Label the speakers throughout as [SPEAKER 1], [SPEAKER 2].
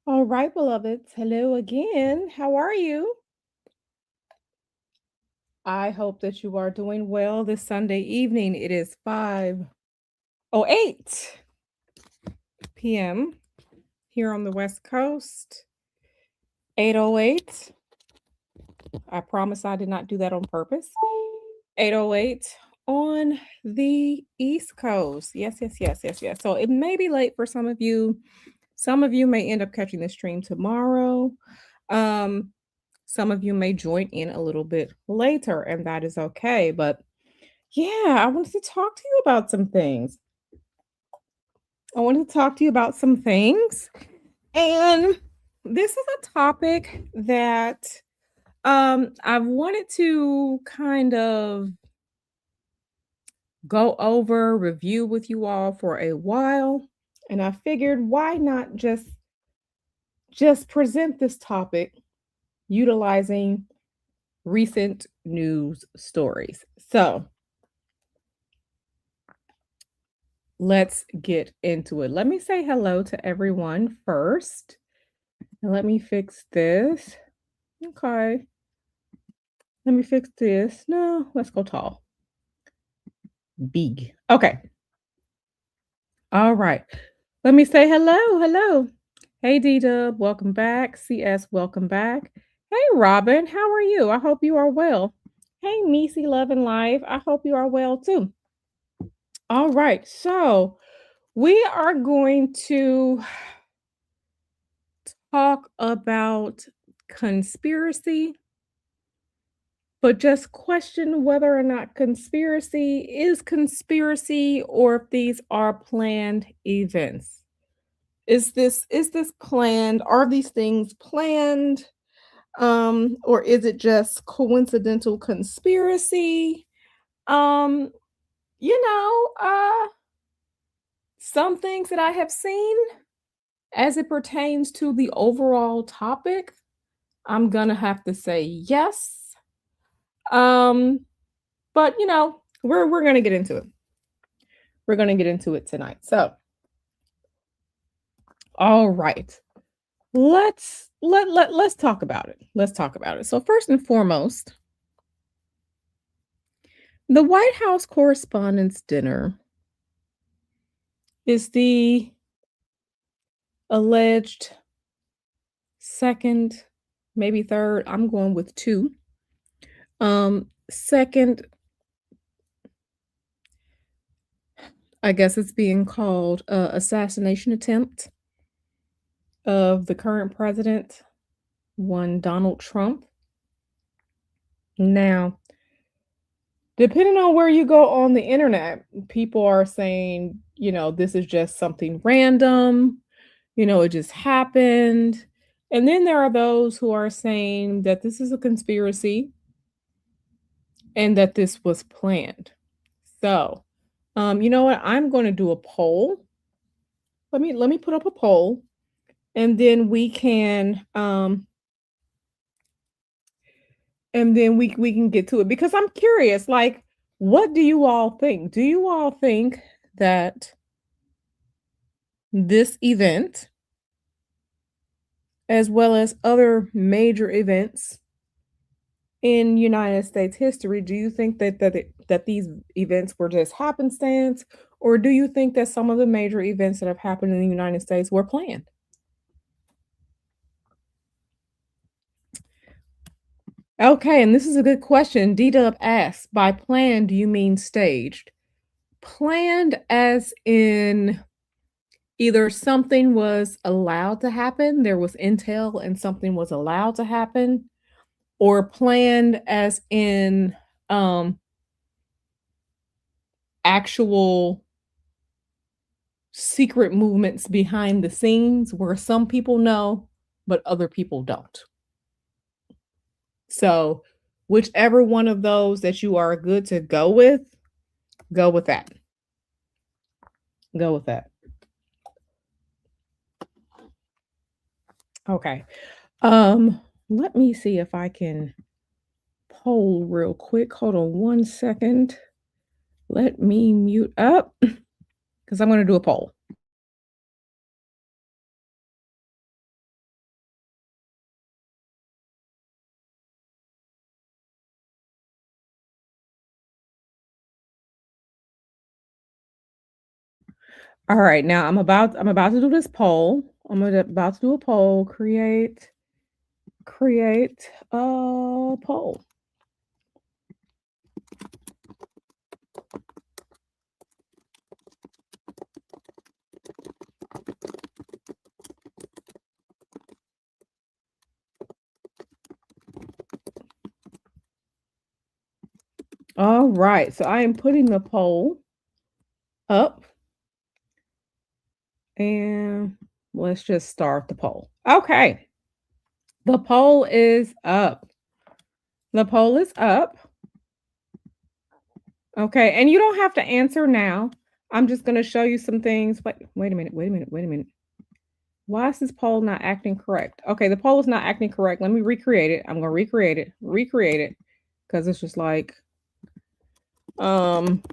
[SPEAKER 1] All right, beloveds. Hello again. How are you? I hope that you are doing well this Sunday evening. It is 5:08 p.m. here on the West Coast. 8:08. I promise I did not do that on purpose. 8:08 on the East Coast. Yes, yes, yes, yes, yes. So it may be late for some of you. Some of you may end up catching the stream tomorrow. Um, some of you may join in a little bit later, and that is okay. But yeah, I wanted to talk to you about some things. I wanted to talk to you about some things. And this is a topic that I've wanted to kind of go over, review with you all for a while. And I figured why not just present this topic utilizing recent news stories. So, let's get into it. Let me say hello to everyone first. And let me fix this. Okay. Let me fix this. No, let's go tall. Big. Okay. All right. Let me say hello. Hello. Hey, D Dub. Welcome back. CS, welcome back. Hey, Robin. How are you? I hope you are well. Hey, Missy Love and Life. I hope you are well too. All right. So, we are going to talk about conspiracy, but just question whether or not conspiracy is conspiracy or if these are planned events. Is this planned? Are these things planned? Or is it just coincidental conspiracy? Um, you know, some things that I have seen as it pertains to the overall topic, I'm gonna have to say yes. Um, but we're gonna get into it. We're gonna get into it tonight. So, all right. Let's talk about it. Let's talk about it. So first and foremost, the White House Correspondents' Dinner is the alleged second, maybe third. I'm going with two. Second, I guess it's being called assassination attempt of the current president, one Donald Trump. Now, depending on where you go on the internet, people are saying, this is just something random, it just happened. And then there are those who are saying that this is a conspiracy and that this was planned. So, you know what? I'm going to do a poll. Let me put up a poll, and then we can get to it because I'm curious. Like, what do you all think? Do you all think that this event, as well as other major events in United States history, do you think that these events were just happenstance, or do you think that some of the major events that have happened in the United States were planned? Okay, and this is a good question. D-Dub asks, by planned, do you mean staged? Planned as in either something was allowed to happen, there was intel and something was allowed to happen, or planned as in actual secret movements behind the scenes where some people know but other people don't. So, whichever one of those that you are good to go with that. Go with that. Okay. Let me see if I can poll real quick. Hold on one second. Let me mute up because I'm going to do a poll. All right, now I'm about to do this poll. About to do a poll. Create a poll. All right, so I am putting the poll up and let's just start the poll. Okay, the poll is up. The poll is up. Okay, and you don't have to answer now. I'm just going to show you some things. Wait a minute. Wait a minute. Wait a minute. Why is this poll not acting correct? Okay, the poll is not acting correct. Let me recreate it. I'm going to recreate it because it's just like um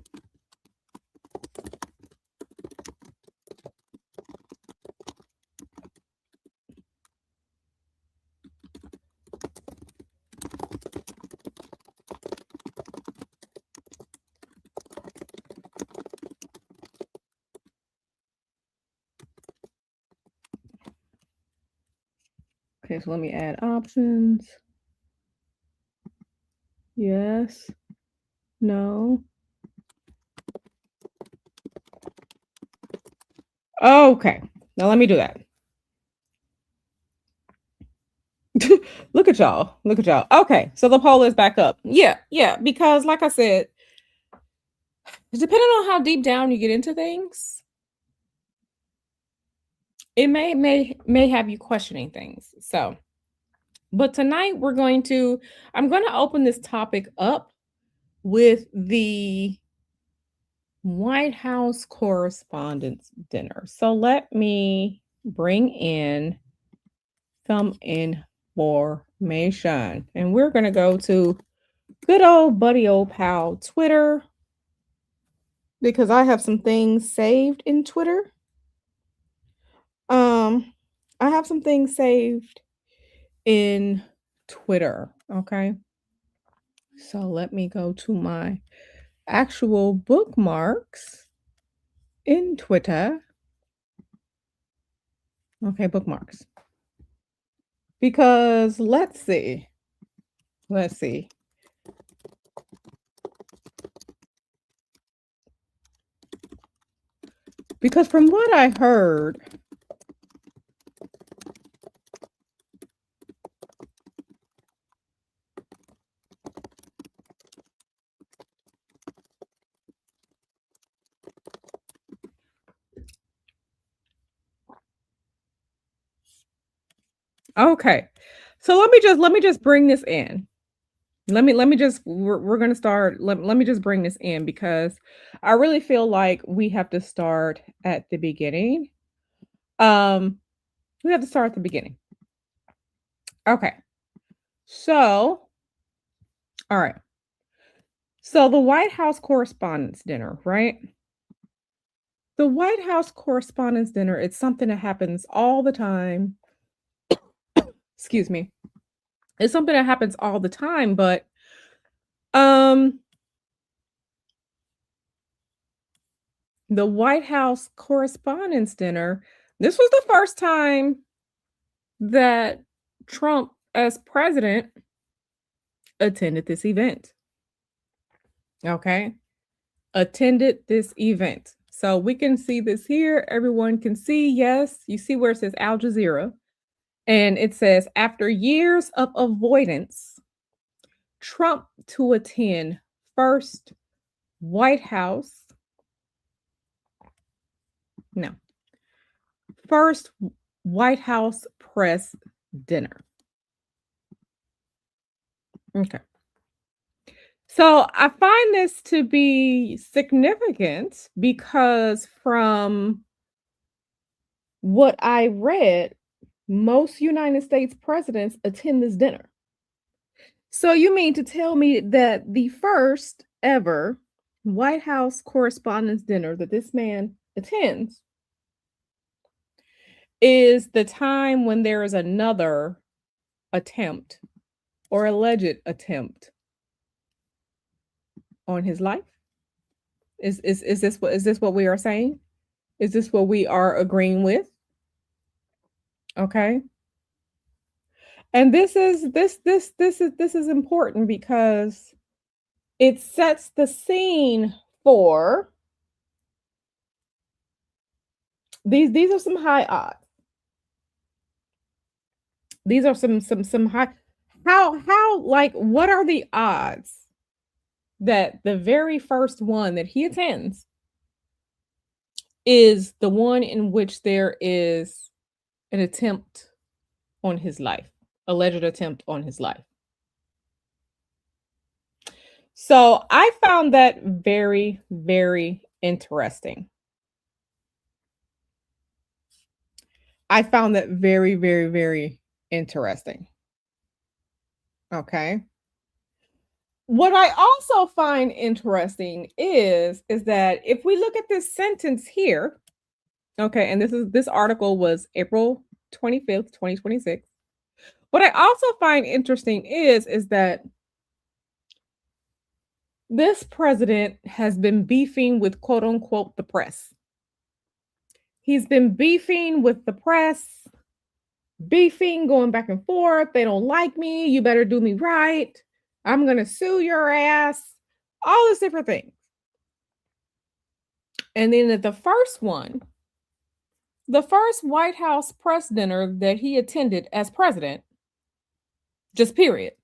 [SPEAKER 1] okay, so let me add options. Yes. No. Okay. Now let me do that. Look at y'all. Look at y'all. Okay, so the poll is back up. Yeah, because like I said, depending on how deep down you get into things, it may have you questioning things. So, but tonight I'm going to open this topic up with the White House Correspondents' Dinner. So let me bring in some information. And we're going to go to good old buddy old pal Twitter because I have some things saved in Twitter. Um, I have some things saved in Twitter. Okay. So let me go to my actual bookmarks in Twitter. Okay, bookmarks. Because let's see. Let's see. Because from what I heard, okay. So let me just bring this in. Let me just we're going to start let me just bring this in because I really feel like we have to start at the beginning. Um we have to start at the beginning. Okay. So, all right. So the White House Correspondents' Dinner, right? The White House Correspondents' Dinner, it's something that happens all the time. Excuse me. It's something that happens all the time, but um the White House Correspondents' Dinner, this was the first time that Trump as president attended this event. Okay? Attended this event. So we can see this here. Everyone can see. Yes, you see where it says Al Jazeera. And it says, after years of avoidance, Trump to attend first White House, no, first White House press dinner. Okay. So I find this to be significant because from what I read, most United States presidents attend this dinner. So you mean to tell me that the first ever White House Correspondents' Dinner that this man attends is the time when there is another attempt or alleged attempt on his life? Is this what we are saying? Is this what we are agreeing with? Okay. And this is important because it sets the scene for these are some high odds. These are some high how like what are the odds that the very first one that he attends is the one in which there is an attempt on his life, alleged attempt on his life. So I found that very, very interesting. I found that very, very, very interesting. Okay. What I also find interesting is that if we look at this sentence here, okay, and this article was April 25th, 2026. What I also find interesting is that this president has been beefing with quote unquote the press. He's been beefing with the press, beefing, going back and forth. They don't like me. You better do me right. I'm going to sue your ass. All these different things. And then at the first one, the first White House press dinner that he attended as president, just period,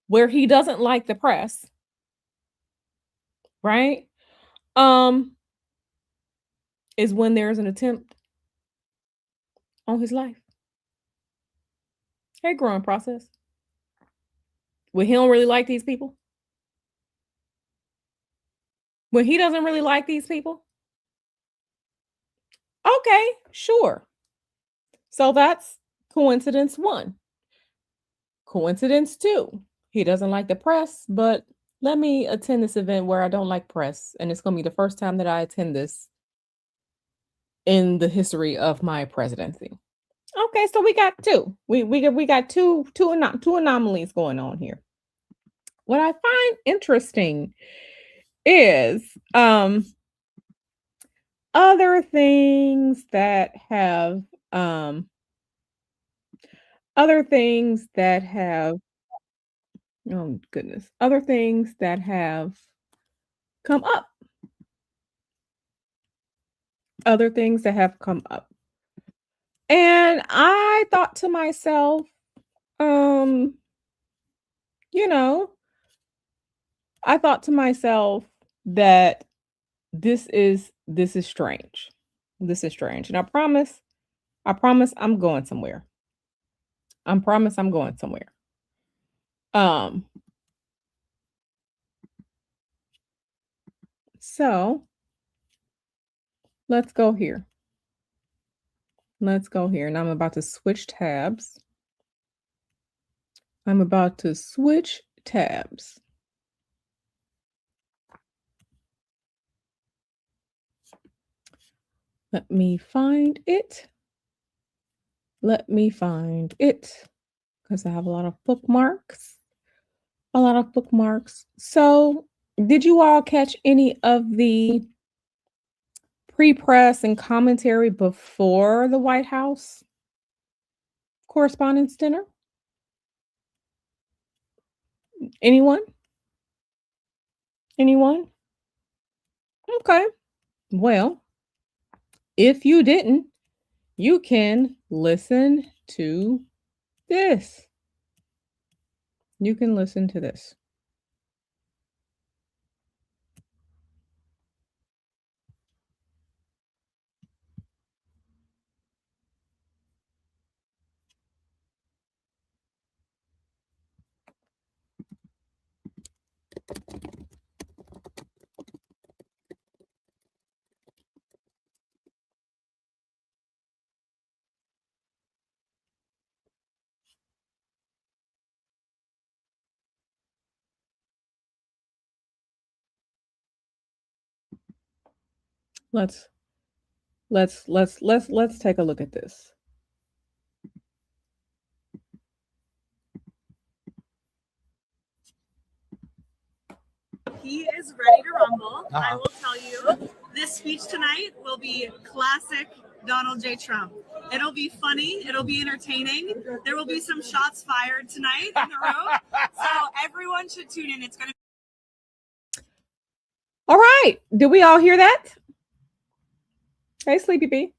[SPEAKER 1] where he doesn't like the press, right? Um, is when there's an attempt on his life. Hey, growing process. When he don't really like these people. When he doesn't really like these people. Okay, sure. So that's coincidence one. Coincidence two. He doesn't like the press, but let me attend this event where I don't like press. And it's going to be the first time that I attend this in the history of my presidency. Okay, so we got two. We got two anomalies going on here. What I find interesting is other things that have um other things that have oh goodness, other things that have come up. Other things that have come up. And I thought to myself, um, you know, I thought to myself that this is strange. This is strange. And I promise I'm going somewhere. I promise I'm going somewhere. Um, so let's go here. Let's go here. And I'm about to switch tabs. I'm about to switch tabs. Let me find it. Let me find it because I have a lot of bookmarks. A lot of bookmarks. So, did you all catch any of the pre-press and commentary before the White House Correspondents' Dinner? Anyone? Anyone? Okay. Well, if you didn't, you can listen to this. You can listen to this. Let's let's take a look at this.
[SPEAKER 2] He is ready to rumble. I will tell you, this speech tonight will be classic Donald J. Trump. It'll be funny. It'll be entertaining. There will be some shots fired tonight in the room. So everyone should tune in. It's going to.
[SPEAKER 1] All right. Did we all hear that? Hey, Sleepy Bee.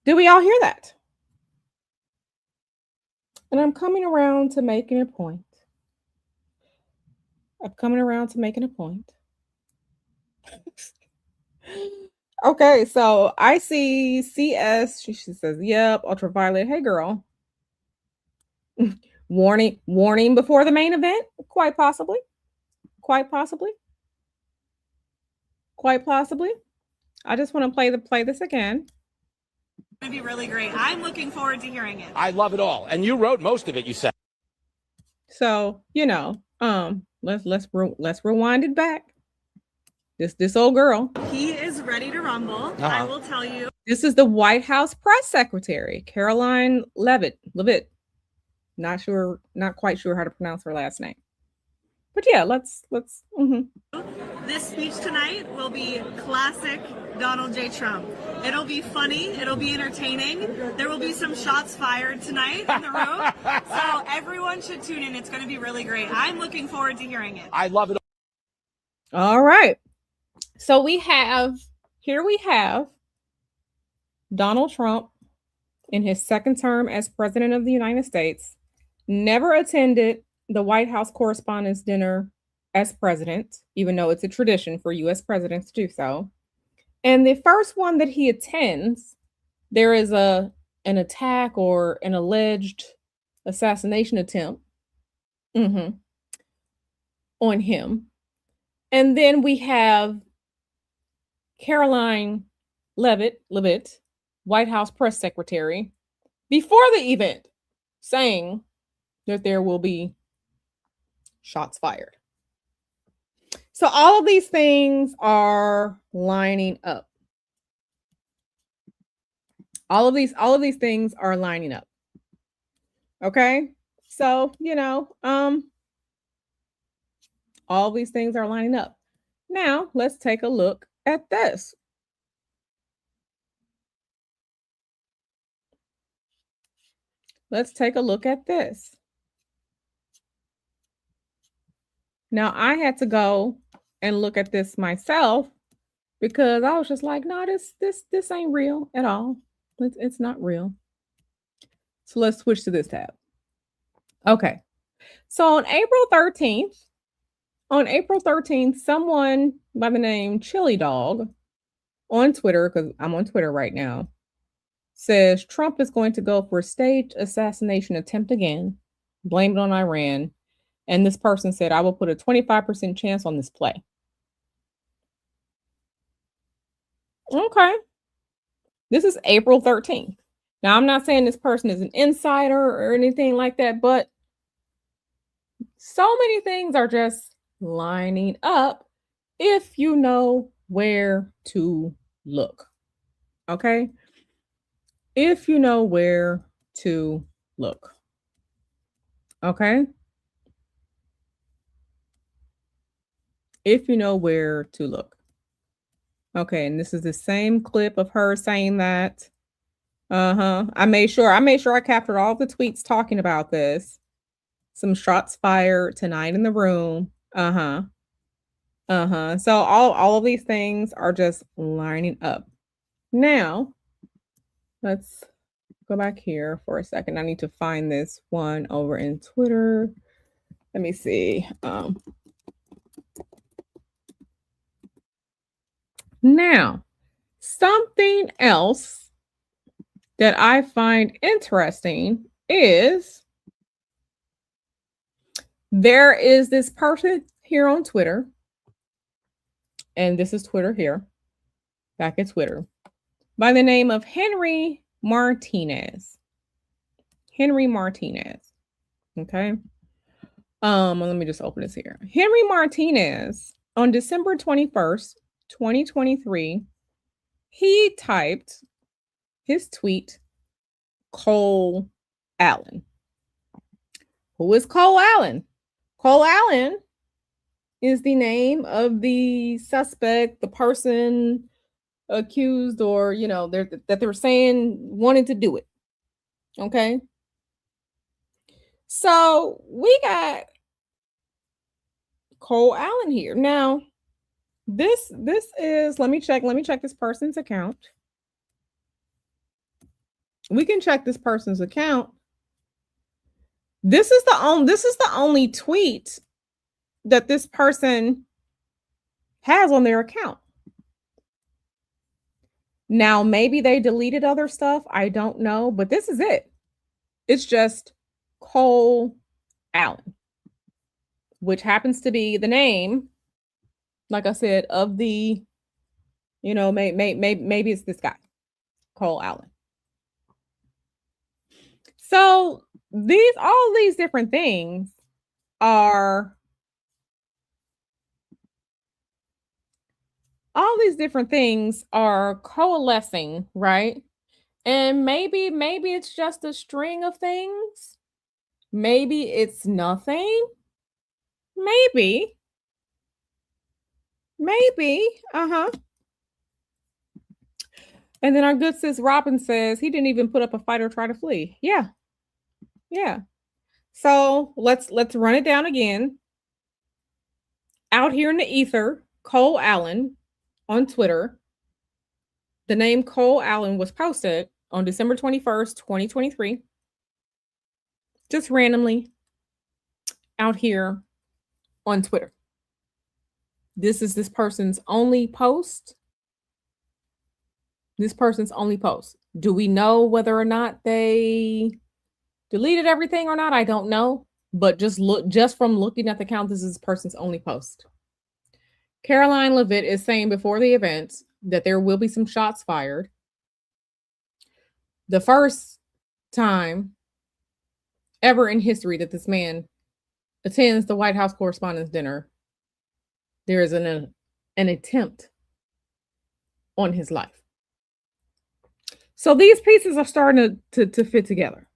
[SPEAKER 1] Did we all hear that? And I'm coming around to making a point. Okay, so I see CS. She says, yep, ultraviolet. Hey, girl. warning before the main event? Quite possibly. I just want to play this again.
[SPEAKER 2] It's going to be really great. I'm looking forward to hearing it.
[SPEAKER 3] I love it all. And you wrote most of it, you said.
[SPEAKER 1] So, let's rewind it back. This old girl.
[SPEAKER 2] He is ready to rumble. I will tell you.
[SPEAKER 1] This is the White House press secretary, Caroline Leavitt. Not quite sure how to pronounce her last name. But yeah, let's.
[SPEAKER 2] This speech tonight will be classic Donald J. Trump. It'll be funny. It'll be entertaining. There will be some shots fired tonight in the room. So everyone should tune in. It's going to be really great. I'm looking forward to hearing it.
[SPEAKER 3] I love it.
[SPEAKER 1] All right. So we have Donald Trump in his second term as president of the United States, never attended the White House Correspondents' Dinner as president, even though it's a tradition for U.S. presidents to do so. And the first one that he attends, there is an attack or an alleged assassination attempt on him. And then we have Caroline Leavitt, White House press secretary, before the event, saying that there will be shots fired. So all of these things are lining up. All of these things are lining up. Okay? So, all these things are lining up. Now, let's take a look at this. Now, I had to go and look at this myself because I was just like, no, this ain't real at all. It's not real. So let's switch to this tab. Okay. So on April 13th, someone by the name Chili Dog on Twitter, because I'm on Twitter right now, says Trump is going to go for a staged assassination attempt again, blame it on Iran. And this person said, I will put a 25% chance on this play. Okay. This is April 13th. Now, I'm not saying this person is an insider or anything like that, but so many things are just lining up if you know where to look. Okay? If you know where to look. Okay? If you know where to look. Okay, and this is the same clip of her saying that. I made sure I captured all the tweets talking about this. Some shots fired tonight in the room. So all of these things are just lining up. Now, let's go back here for a second. I need to find this one over in Twitter. Let me see. Now, something else that I find interesting is there is this person here on Twitter, and this is Twitter here, back at Twitter, by the name of Henry Martinez. Okay. Let me just open this here. Henry Martinez, on December 21st, 2023, he typed his tweet, Cole Allen. Who is Cole Allen? Cole Allen is the name of the suspect, the person accused, or that they're saying wanted to do it. Okay. So we got Cole Allen here. Now, this is, let me check this person's account. We can check this person's account. This is the only tweet that this person has on their account. Now, maybe they deleted other stuff. I don't know, but this is it. It's just Cole Allen, which happens to be the name, like I said, of the, maybe it's this guy, Cole Allen. So all these different things are coalescing, right? And maybe it's just a string of things. Maybe it's nothing. Maybe. Uh-huh. And then our good sis Robin says he didn't even put up a fight or try to flee. Yeah. So let's run it down again. Out here in the ether, Cole Allen on Twitter. The name Cole Allen was posted on December 21st, 2023. Just randomly out here on Twitter. This is this person's only post. Do we know whether or not they deleted everything or not? I don't know. But just from looking at the account, this is this person's only post. Caroline Levitt is saying before the event that there will be some shots fired. The first time ever in history that this man attends the White House Correspondents' Dinner, there is an attempt on his life. So these pieces are starting to fit together.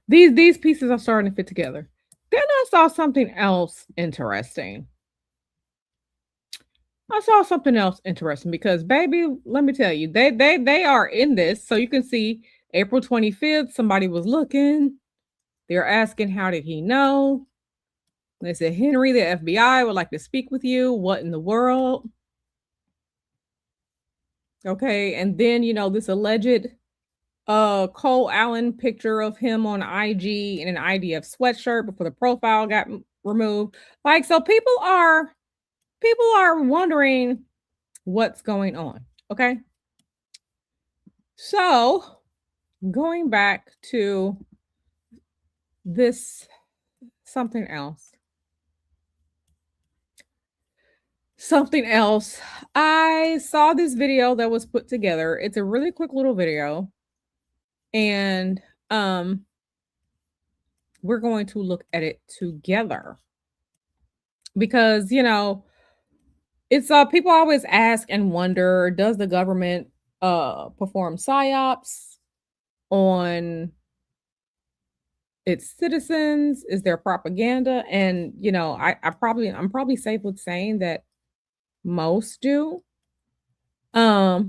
[SPEAKER 1] These pieces are starting to fit together. Then I saw something else interesting. Because, baby, let me tell you, they are in this. So you can see April 25th, somebody was looking. They're asking, how did he know? They said, Henry, the FBI would like to speak with you. What in the world? Okay, and then, this alleged Cole Allen picture of him on IG in an IDF sweatshirt before the profile got removed. Like, so people are wondering what's going on. Okay. So going back to this, something else. I saw this video that was put together. It's a really quick little video. And we're going to look at it together. Because, it's people always ask and wonder, does the government perform psyops on its citizens? Is there propaganda? And I'm probably safe with saying that most do. But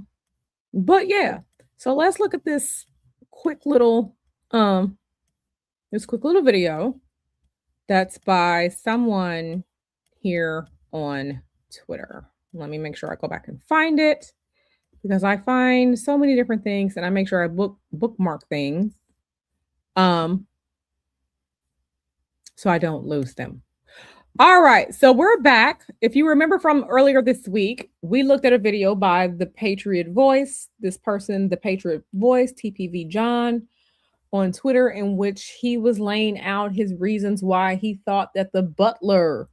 [SPEAKER 1] yeah, so let's look at this quick little video that's by someone here on Twitter. Let me make sure I go back and find it, because I find so many different things and I make sure I bookmark things so I don't lose them. All right, so we're back. If you remember from earlier this week, we looked at a video by the Patriot Voice, this person, the Patriot Voice, TPV John, on Twitter, in which he was laying out his reasons why he thought that the Butler,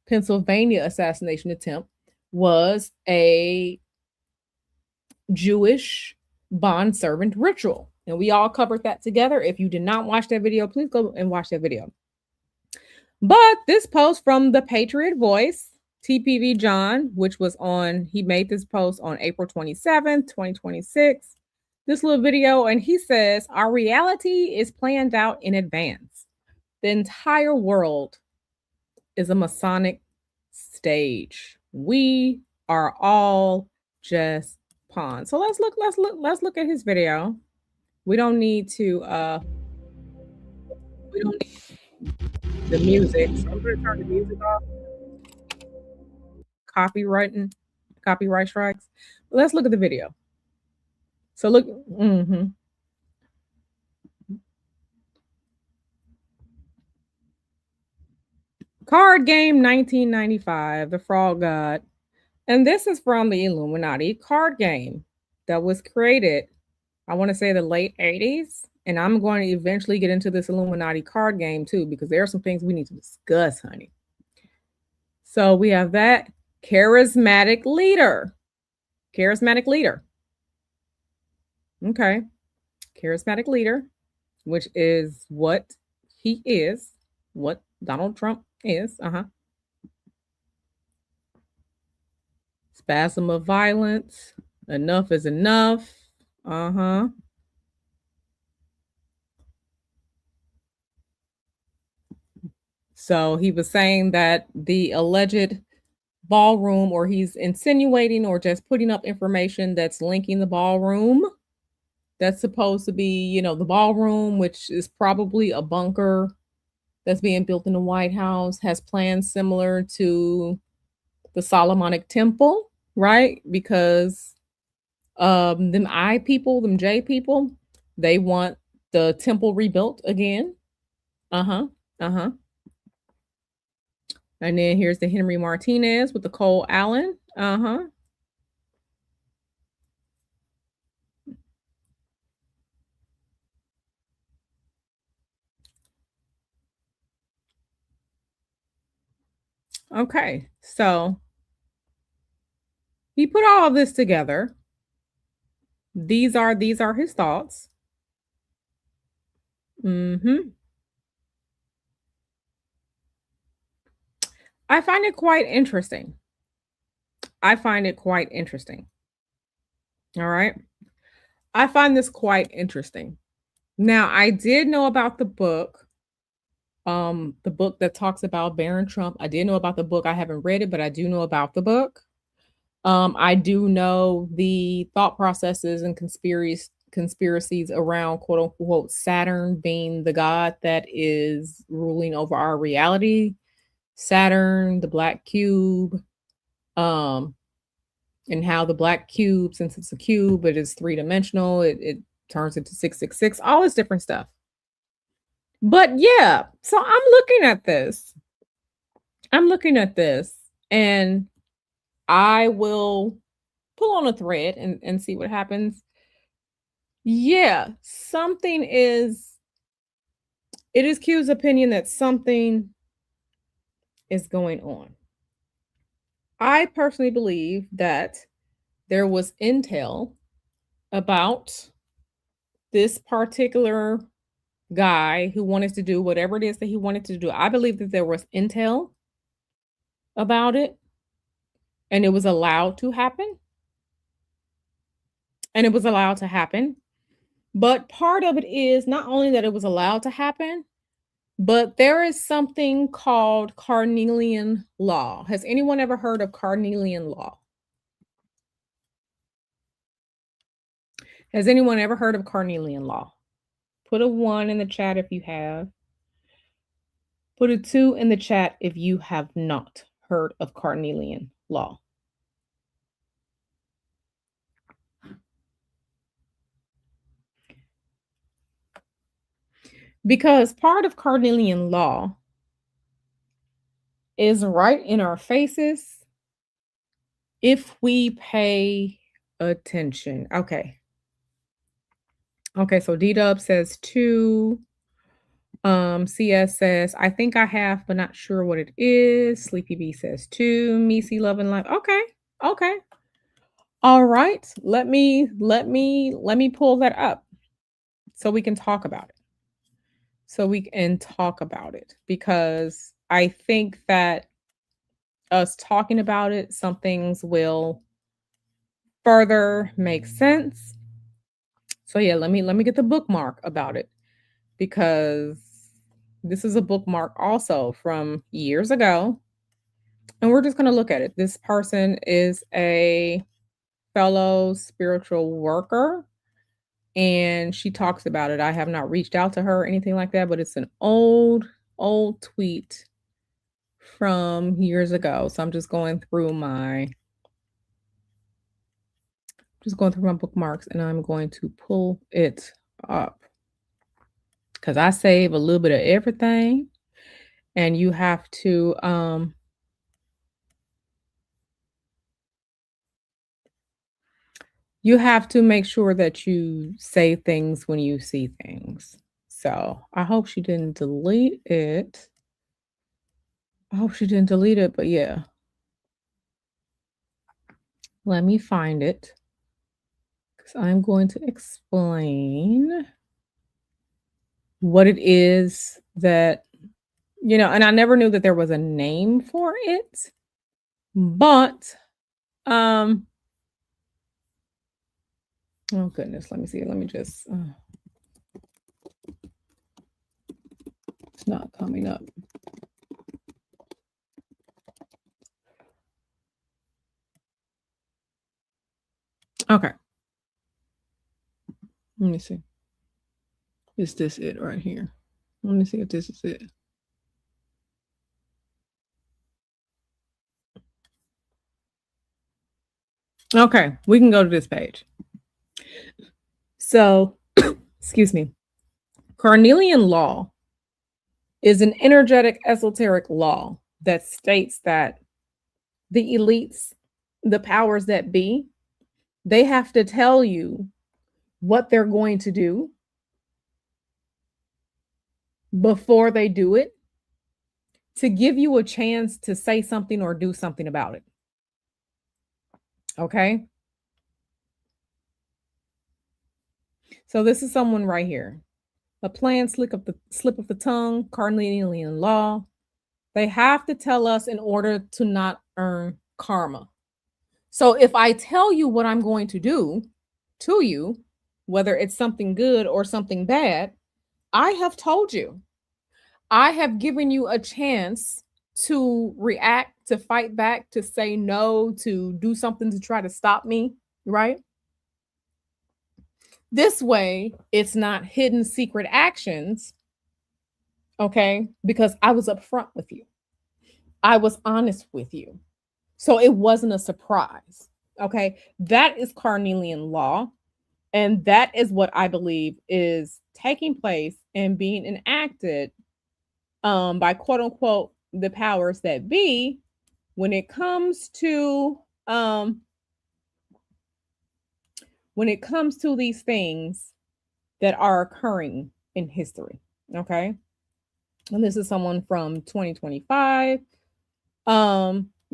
[SPEAKER 1] Pennsylvania assassination attempt was a Jewish bondservant ritual. And we all covered that together. If you did not watch that video, please go and watch that video. But this post from the Patriot Voice, TPV John, which was he made this post on April 27th, 2026, this little video, and he says, our reality is planned out in advance. The entire world is a Masonic stage. We are all just pawns. So let's look at his video. We don't need the music. So I'm gonna turn the music off. Copyright strikes. Let's look at the video. So look, Card Game 1995, The Frog God. And this is from the Illuminati card game that was created, I want to say the late 80s. And I'm going to eventually get into this Illuminati card game too, because there are some things we need to discuss, honey. So we have that charismatic leader. Charismatic leader. Okay. Charismatic leader, which is what he is, what Donald Trump is. Spasm of violence. Enough is enough. So he was saying that the alleged ballroom, or he's insinuating or just putting up information that's linking the ballroom. That's supposed to be, the ballroom, which is probably a bunker that's being built in the White House, has plans similar to the Solomonic Temple, right? Because them J people, they want the temple rebuilt again. And then here's the Henry Martinez with the Cole Allen. Okay, so he put all of this together. These are his thoughts. I find it quite interesting. All right. I find this quite interesting. Now, I did know about the book that talks about Barron Trump. I did know about the book. I haven't read it, but I do know about the book. I do know the thought processes and conspiracies around quote unquote Saturn being the god that is ruling over our reality. Saturn, the black cube, and how the black cube, since it's a cube, it is three-dimensional, it turns into 666, all this different stuff. But yeah, so I'm looking at this and I will pull on a thread and see what happens. Yeah, it is Q's opinion that something is going on. I personally believe that there was intel about this particular guy who wanted to do whatever it is that he wanted to do. I believe that there was intel about it and it was allowed to happen. But part of it is not only that it was allowed to happen, but there is something called Carnelian law. Has anyone ever heard of Carnelian law? Has anyone ever heard of Carnelian law? Put a 1 in the chat if you have. Put a 2 in the chat if you have not heard of Carnelian law. Because part of Carnelian law is right in our faces if we pay attention. Okay, so D-Dub says 2. CS says, I think I have, but not sure what it is. Sleepy B says 2. Misi Love and Life. Okay. All right. Let me pull that up so we can talk about it. Because I think that us talking about it, some things will further make sense. So yeah, let me get the bookmark about it, because This is a bookmark also from years ago. And we're just going to look at it. This person is a fellow spiritual worker, and she talks about it. I have not reached out to her or anything like that, but it's an old tweet from years ago. So I'm just going through my bookmarks, and I'm going to pull it up because I save a little bit of everything, and you have to make sure that you save things when you see things. So I hope she didn't delete it. But yeah. Let me find it, because I'm going to explain what it is that, and I never knew that there was a name for it, but, oh goodness, let me see. Let me just, it's not coming up. Okay. Let me see. Is this it right here? Let me see if this is it. Okay, we can go to this page. So, excuse me. Carnelian law is an energetic, esoteric law that states that the elites, the powers that be, they have to tell you what they're going to do before they do it to give you a chance to say something or do something about it. Okay? So this is someone right here. A planned slip of the tongue, Carnelian law. They have to tell us in order to not earn karma. So if I tell you what I'm going to do to you, whether it's something good or something bad, I have told you. I have given you a chance to react, to fight back, to say no, to do something to try to stop me, right? This way, it's not hidden secret actions, okay? Because I was upfront with you. I was honest with you. So it wasn't a surprise, okay? That is Carnelian law. And that is what I believe is taking place and being enacted by quote unquote the powers that be when it comes to these things that are occurring in history. Okay. And this is someone from 2025.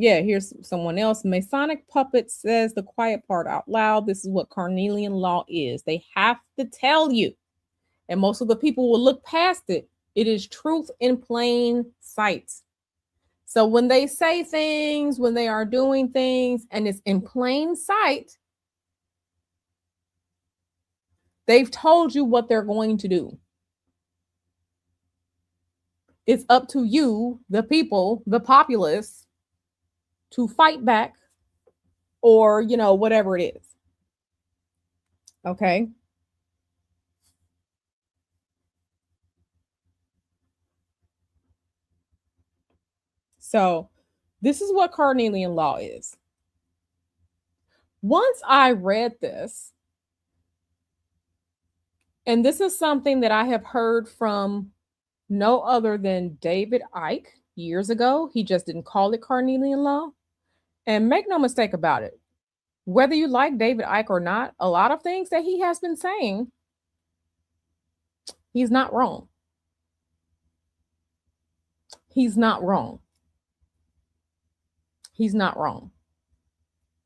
[SPEAKER 1] Yeah, here's someone else. Masonic Puppet says the quiet part out loud. This is what Carnelian law is. They have to tell you. And most of the people will look past it. It is truth in plain sight. So when they say things, when they are doing things, and it's in plain sight, they've told you what they're going to do. It's up to you, the people, the populace, to fight back or, whatever it is. Okay. So this is what Carnelian law is. Once I read this, and this is something that I have heard from no other than David Icke years ago. He just didn't call it Carnelian law. And make no mistake about it, whether you like David Icke or not, a lot of things that he has been saying, he's not wrong. He's not wrong. He's not wrong.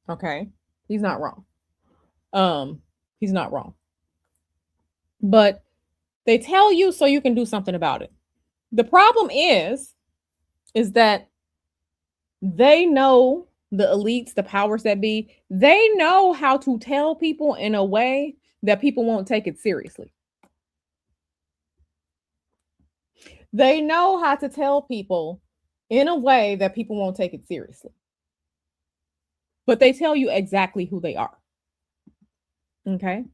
[SPEAKER 1] Okay? He's not wrong. He's not wrong. But they tell you so you can do something about it. The problem is that they know, the elites, the powers that be, they know how to tell people in a way that people won't take it seriously. They know how to tell people in a way that people won't take it seriously. But they tell you exactly who they are. Okay.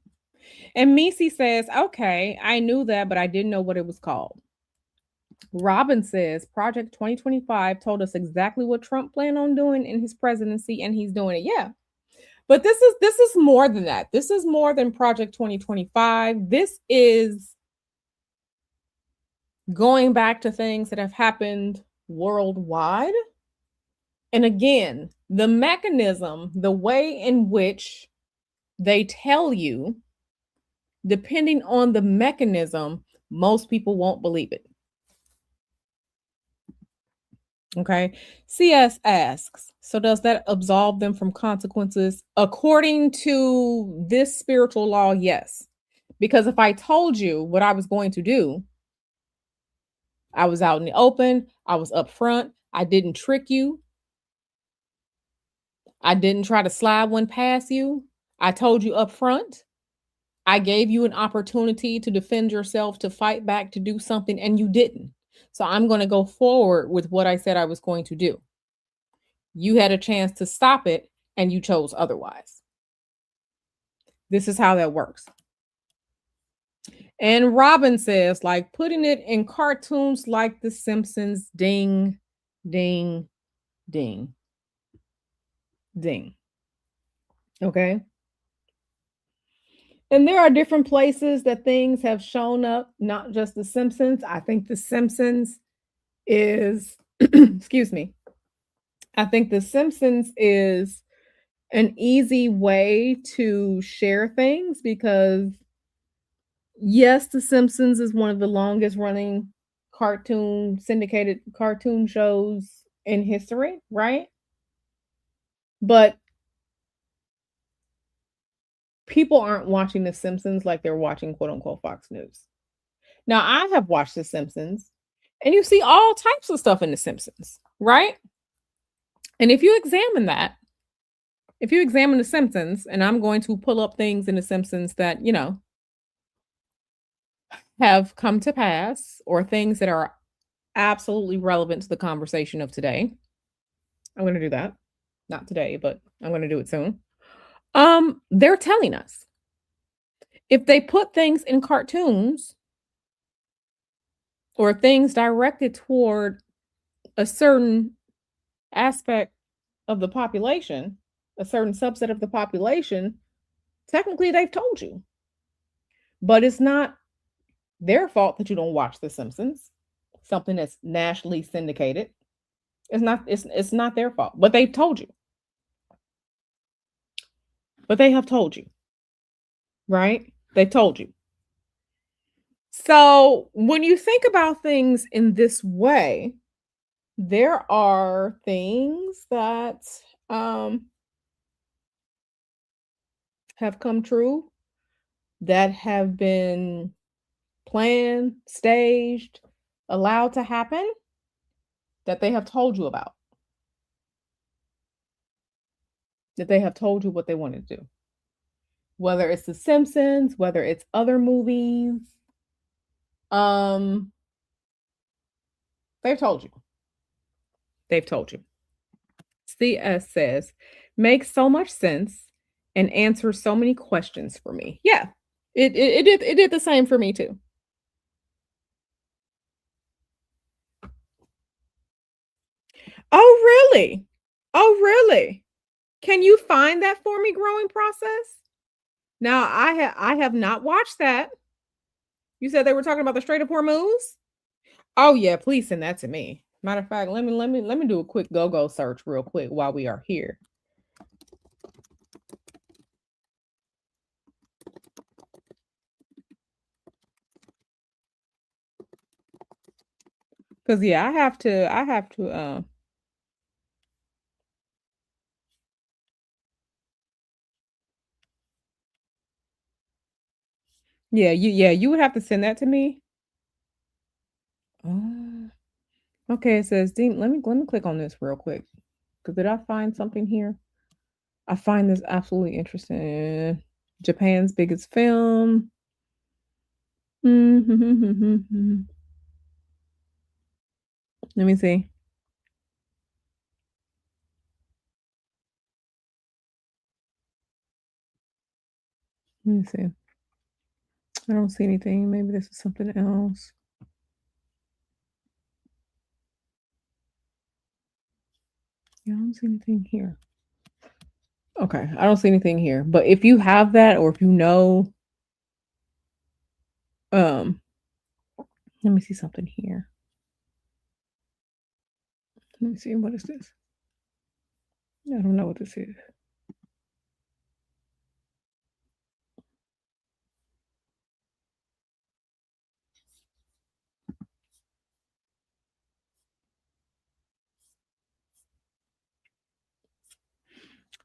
[SPEAKER 1] And Misi says, okay, I knew that, but I didn't know what it was called. Robin says, Project 2025 told us exactly what Trump planned on doing in his presidency, and he's doing it. Yeah. But this is more than that. This is more than Project 2025. This is going back to things that have happened worldwide. And again, the mechanism, the way in which they tell you, depending on the mechanism, most people won't believe it. Okay. CS asks, so does that absolve them from consequences? According to this spiritual law, yes. Because if I told you what I was going to do, I was out in the open, I was upfront, I didn't trick you, I didn't try to slide one past you, I told you up front, I gave you an opportunity to defend yourself, to fight back, to do something, and you didn't. So I'm going to go forward with what I said I was going to do. You had a chance to stop it, and you chose otherwise. This is how that works. And Robin says, like putting it in cartoons like The Simpsons, ding, ding, ding, ding. Okay. And there are different places that things have shown up, not just The Simpsons. I think The Simpsons is, excuse me, I think The Simpsons is an easy way to share things because, yes, The Simpsons is one of the longest running syndicated cartoon shows in history, right? But people aren't watching The Simpsons like they're watching quote unquote Fox News. Now, I have watched The Simpsons, and you see all types of stuff in The Simpsons, right? And if you examine that, if you examine The Simpsons, and I'm going to pull up things in The Simpsons that, have come to pass or things that are absolutely relevant to the conversation of today. I'm going to do that. Not today, but I'm going to do it soon. They're telling us if they put things in cartoons or things directed toward a certain aspect of the population, a certain subset of the population, technically they've told you. But it's not their fault that you don't watch The Simpsons, something that's nationally syndicated. It's not their fault, but they've told you. But they have told you, right? They told you. So when you think about things in this way, there are things that have come true, that have been planned, staged, allowed to happen, that they have told you about, that they have told you what they want to do. Whether it's The Simpsons, whether it's other movies, they've told you. They've told you. CS says, makes so much sense and answers so many questions for me. Yeah, it did the same for me too. Oh, really? Oh, really? Can you find that for me, Growing Process? Now, I have not watched that. You said they were talking about the Strait of Hormuz? Oh yeah, please send that to me. Matter of fact, let me do a quick go search real quick while we are here. Cause yeah, I have to you would have to send that to me. Oh, okay, it says Dean, let me click on this real quick. Cause did I find something here? I find this absolutely interesting. Japan's biggest film. Let me see. Let me see. I don't see anything. Maybe this is something else. Yeah, I don't see anything here. Okay, I don't see anything here. But if you have that, or if you know, let me see something here. Let me see, what is this? I don't know what this is.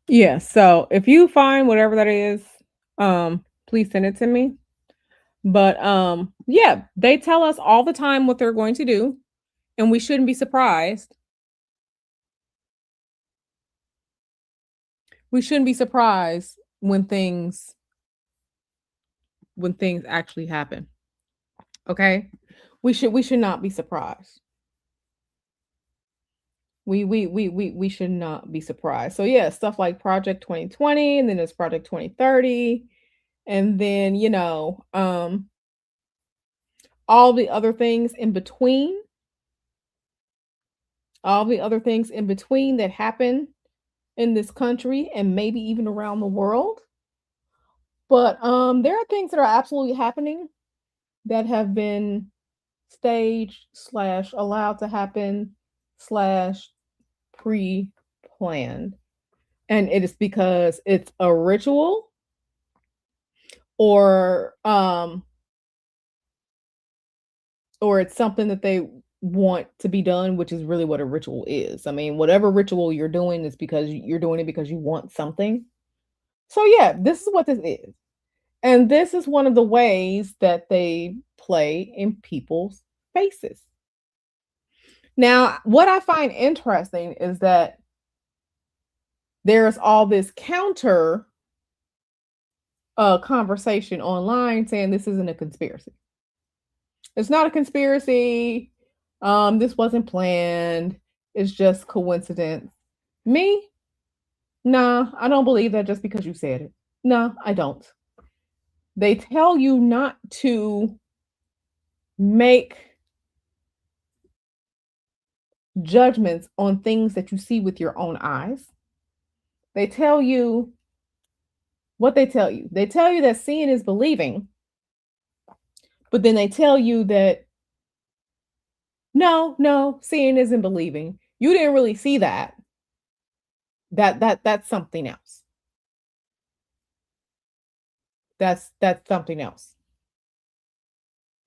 [SPEAKER 1] Yeah, so if you find whatever that is, please send it to me. But yeah, they tell us all the time what they're going to do, and we shouldn't be surprised. We shouldn't be surprised when things actually happen. Okay? We should not be surprised. We should not be surprised. So yeah, stuff like Project 2020, and then there's Project 2030, and then all the other things in between, that happen in this country and maybe even around the world. But there are things that are absolutely happening that have been staged slash allowed to happen slash pre-planned. And it is because it's a ritual, or it's something that they want to be done, which is really what a ritual is. I mean, whatever ritual you're doing is because you're doing it because you want something. So yeah, this is what this is. And this is one of the ways that they play in people's faces. Now, what I find interesting is that there's all this counter conversation online saying this isn't a conspiracy. It's not a conspiracy. This wasn't planned. It's just coincidence. Me? Nah, I don't believe that just because you said it. No, I don't. They tell you not to make judgments on things that you see with your own eyes. They tell you what they tell you. They tell you that seeing is believing, but then they tell you that no, seeing isn't believing. You didn't really see that. That's something else. That's something else.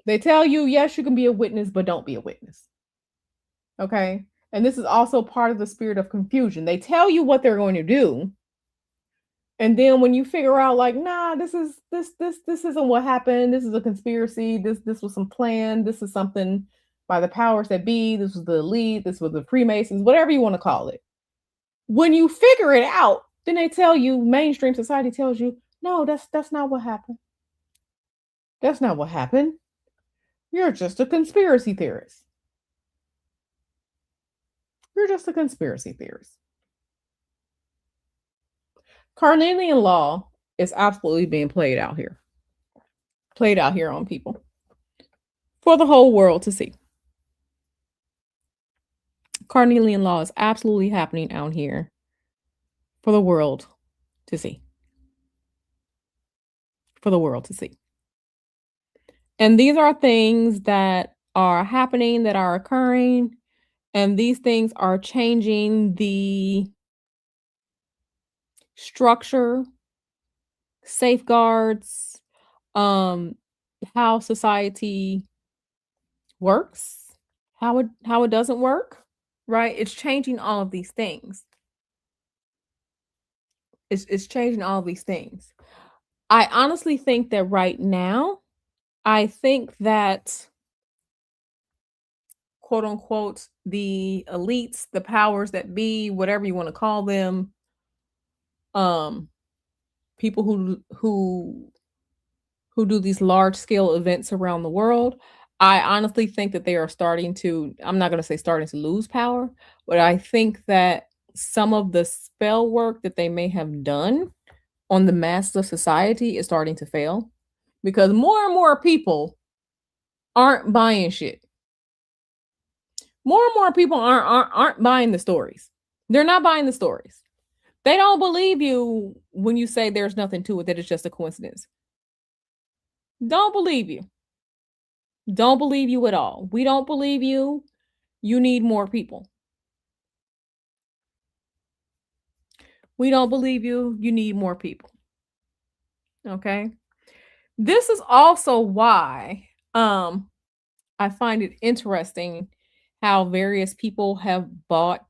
[SPEAKER 1] They tell you, yes, you can be a witness, but don't be a witness. Okay? And this is also part of the spirit of confusion. They tell you what they're going to do, and then when you figure out, like, nah, this isn't what happened. This is a conspiracy. This was some plan. This is something by the powers that be. This was the elite. This was the Freemasons, whatever you want to call it. When you figure it out, then they tell you, mainstream society tells you, no, that's not what happened. That's not what happened. You're just a conspiracy theorist. You're just a conspiracy theorist. Carnelian law is absolutely being played out here on people for the whole world to see. Carnelian law is absolutely happening out here for the world to see. For the world to see. And these are things that are happening, that are occurring, and these things are changing the structure, safeguards, how society works, how it doesn't work, right? It's changing all of these things. It's changing all of these things. I honestly think that right now, I think that, quote unquote, the elites, the powers that be, whatever you want to call them, people who do these large scale events around the world, I honestly think that they are starting to, I'm not going to say starting to lose power, but I think that some of the spell work that they may have done on the mass of society is starting to fail because more and more people aren't buying shit. More and more people aren't buying the stories. They're not buying the stories. They don't believe you when you say there's nothing to it, that it's just a coincidence. Don't believe you. Don't believe you at all. We don't believe you. You need more people. We don't believe you. You need more people. Okay. This is also why I find it interesting how various people have bought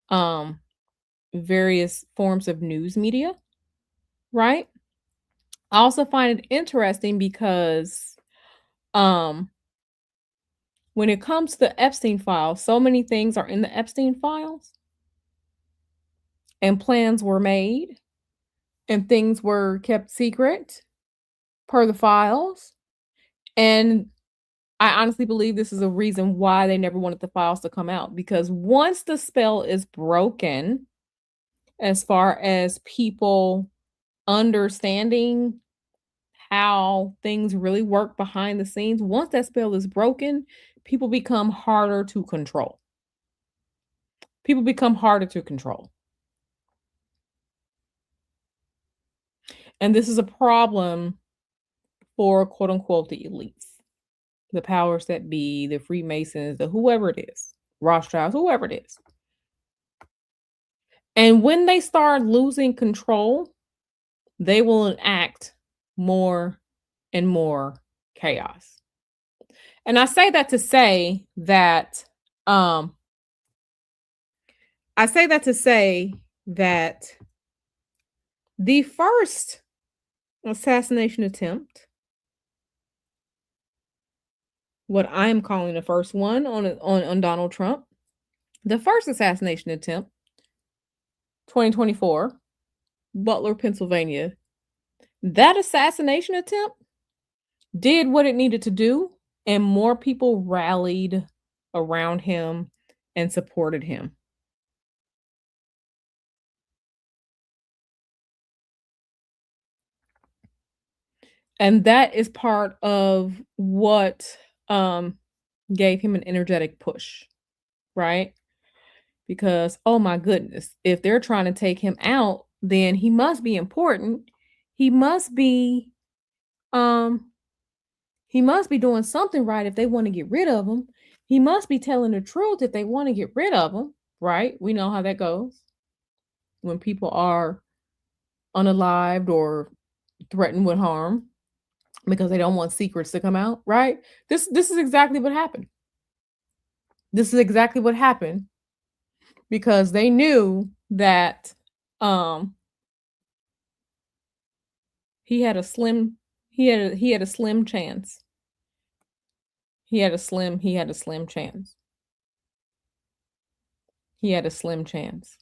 [SPEAKER 1] um various forms of news media, right? I also find it interesting because um when it comes to the Epstein files, so many things are in the Epstein files and plans were made and things were kept secret per the files. And I honestly believe this is a reason why they never wanted the files to come out, because once the spell is broken, as far as people understanding how things really work behind the scenes, once that spell is broken, people become harder to control. People become harder to control. And this is a problem for quote unquote the elites, the powers that be, the Freemasons, the whoever it is, Rothschilds, whoever it is. And when they start losing control, they will enact more and more chaos. And I say that to say that the first assassination attempt, what I'm calling the first one on Donald Trump, the first assassination attempt, 2024, Butler, Pennsylvania, that assassination attempt did what it needed to do, and more people rallied around him and supported him. And that is part of what gave him an energetic push, right? Because, oh my goodness, if they're trying to take him out, then he must be important. He must be um he must be doing something right if they want to get rid of him. He must be telling the truth if they want to get rid of him, right? We know how that goes. When people are unalived or threatened with harm because they don't want secrets to come out, right? This is exactly what happened. This is exactly what happened because they knew that he had a slim he had a slim chance. He had a slim chance. He had a slim chance.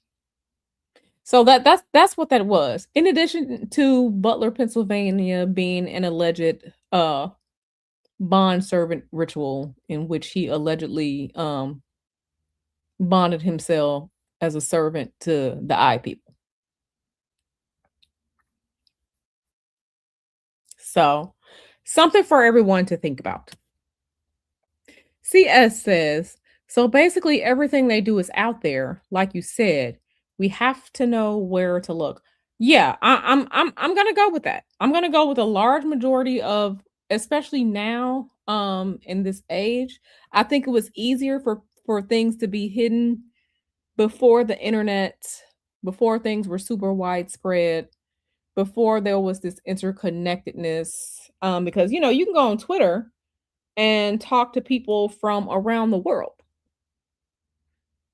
[SPEAKER 1] So that's what that was. In addition to Butler, Pennsylvania being an alleged bond servant ritual in which he allegedly bonded himself as a servant to the I people. So, something for everyone to think about. CS says, so basically everything they do is out there, like you said. We have to know where to look. Yeah, I'm gonna go with that. I'm gonna go with a large majority of, especially now, in this age. I think it was easier for things to be hidden before the internet, before things were super widespread, before there was this interconnectedness. Because you can go on Twitter and talk to people from around the world.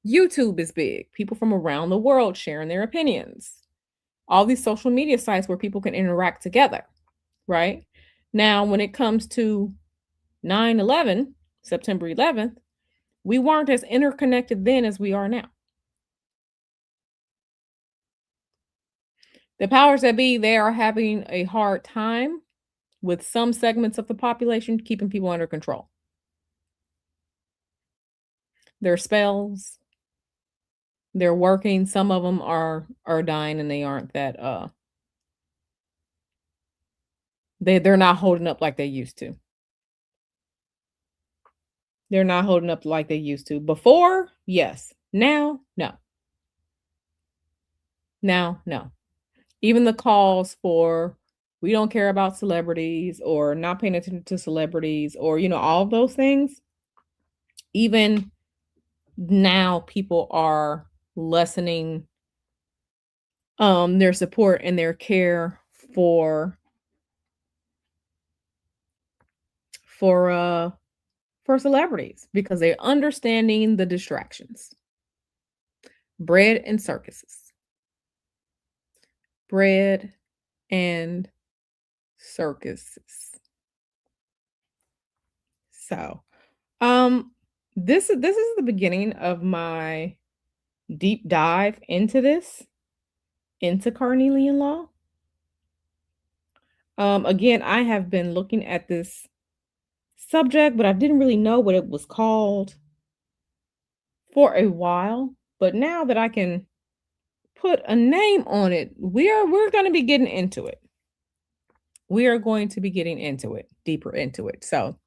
[SPEAKER 1] YouTube is big. People from around the world sharing their opinions. All these social media sites where people can interact together, right? Now, when it comes to 9/11, September 11th, we weren't as interconnected then as we are now. The powers that be, they are having a hard time with some segments of the population, keeping people under control. Their spells, they're working. Some of them are dying, and they aren't that they're not holding up like they used to. They're not holding up like they used to. Before, yes. Now, no. Now, no. Even the calls for we don't care about celebrities or not paying attention to celebrities or, all of those things. Even now, people are lessening their support and their care for celebrities because they're understanding the distractions. Bread and circuses. Bread and circuses. So, this is the beginning of my deep dive into Carnelian law. Again, I have been looking at this subject, but I didn't really know what it was called for a while. But now that I can put a name on it, we're going to be getting into it. We are going to be getting into it, deeper into it. So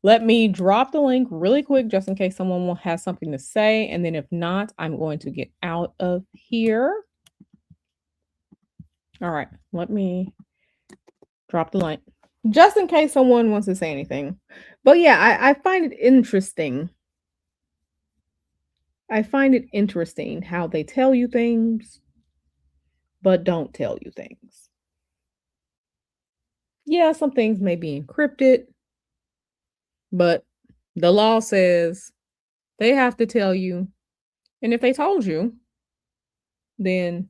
[SPEAKER 1] let me drop the link really quick just in case someone will have something to say. And then if not, I'm going to get out of here. All right, let me drop the link just in case someone wants to say anything. But yeah, I find it interesting. I find it interesting how they tell you things, but don't tell you things. Yeah, some things may be encrypted, but the law says they have to tell you. And if they told you, then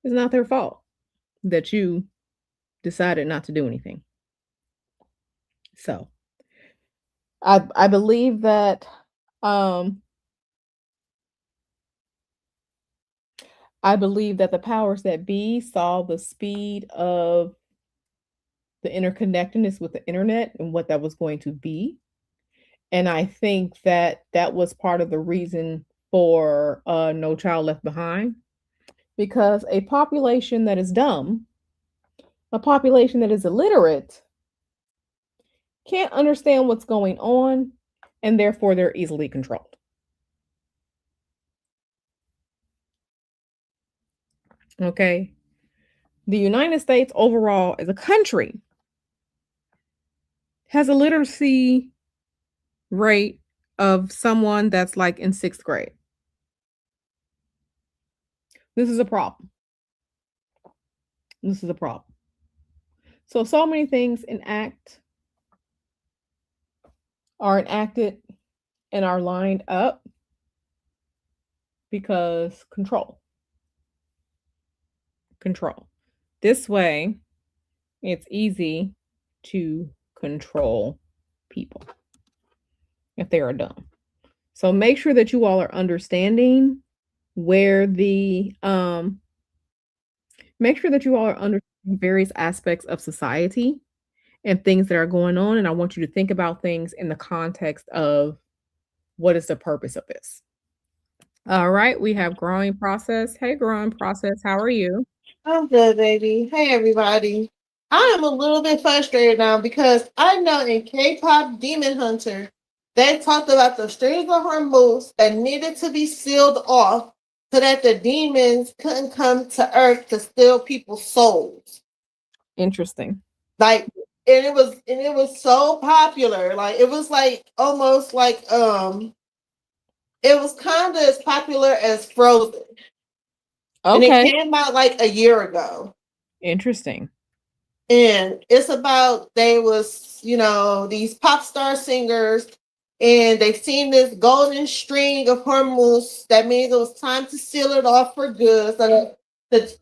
[SPEAKER 1] it's not their fault that you decided not to do anything. So I believe that the powers that be saw the speed of the interconnectedness with the internet and what that was going to be. And I think that was part of the reason for No Child Left Behind, because a population that is dumb, a population that is illiterate, can't understand what's going on, and therefore they're easily controlled. Okay. The United States overall as a country has a literacy rate of someone that's like in 6th grade. This is a problem. This is a problem. So many things are enacted and are lined up because control. This way, it's easy to control people if they are dumb. So make sure that you all are understanding where make sure that you all are understanding various aspects of society and things that are going on. And I want you to think about things in the context of what is the purpose of this. All right, we have Growing Process. Hey, Growing Process, how are you?
[SPEAKER 4] I'm good, baby. Hey, everybody. I am a little bit frustrated now because I know in K-pop Demon Hunter, they talked about the strings of Hormuz that needed to be sealed off so that the demons couldn't come to Earth to steal people's souls.
[SPEAKER 1] Interesting.
[SPEAKER 4] Like, and it was so popular. Like, it was like almost like it was kind of as popular as Frozen.
[SPEAKER 1] Okay.
[SPEAKER 4] And it came out like a year ago.
[SPEAKER 1] Interesting.
[SPEAKER 4] And it's about they was, these pop star singers, and they seen this golden string of Hormuz. That means it was time to seal it off for good. So it's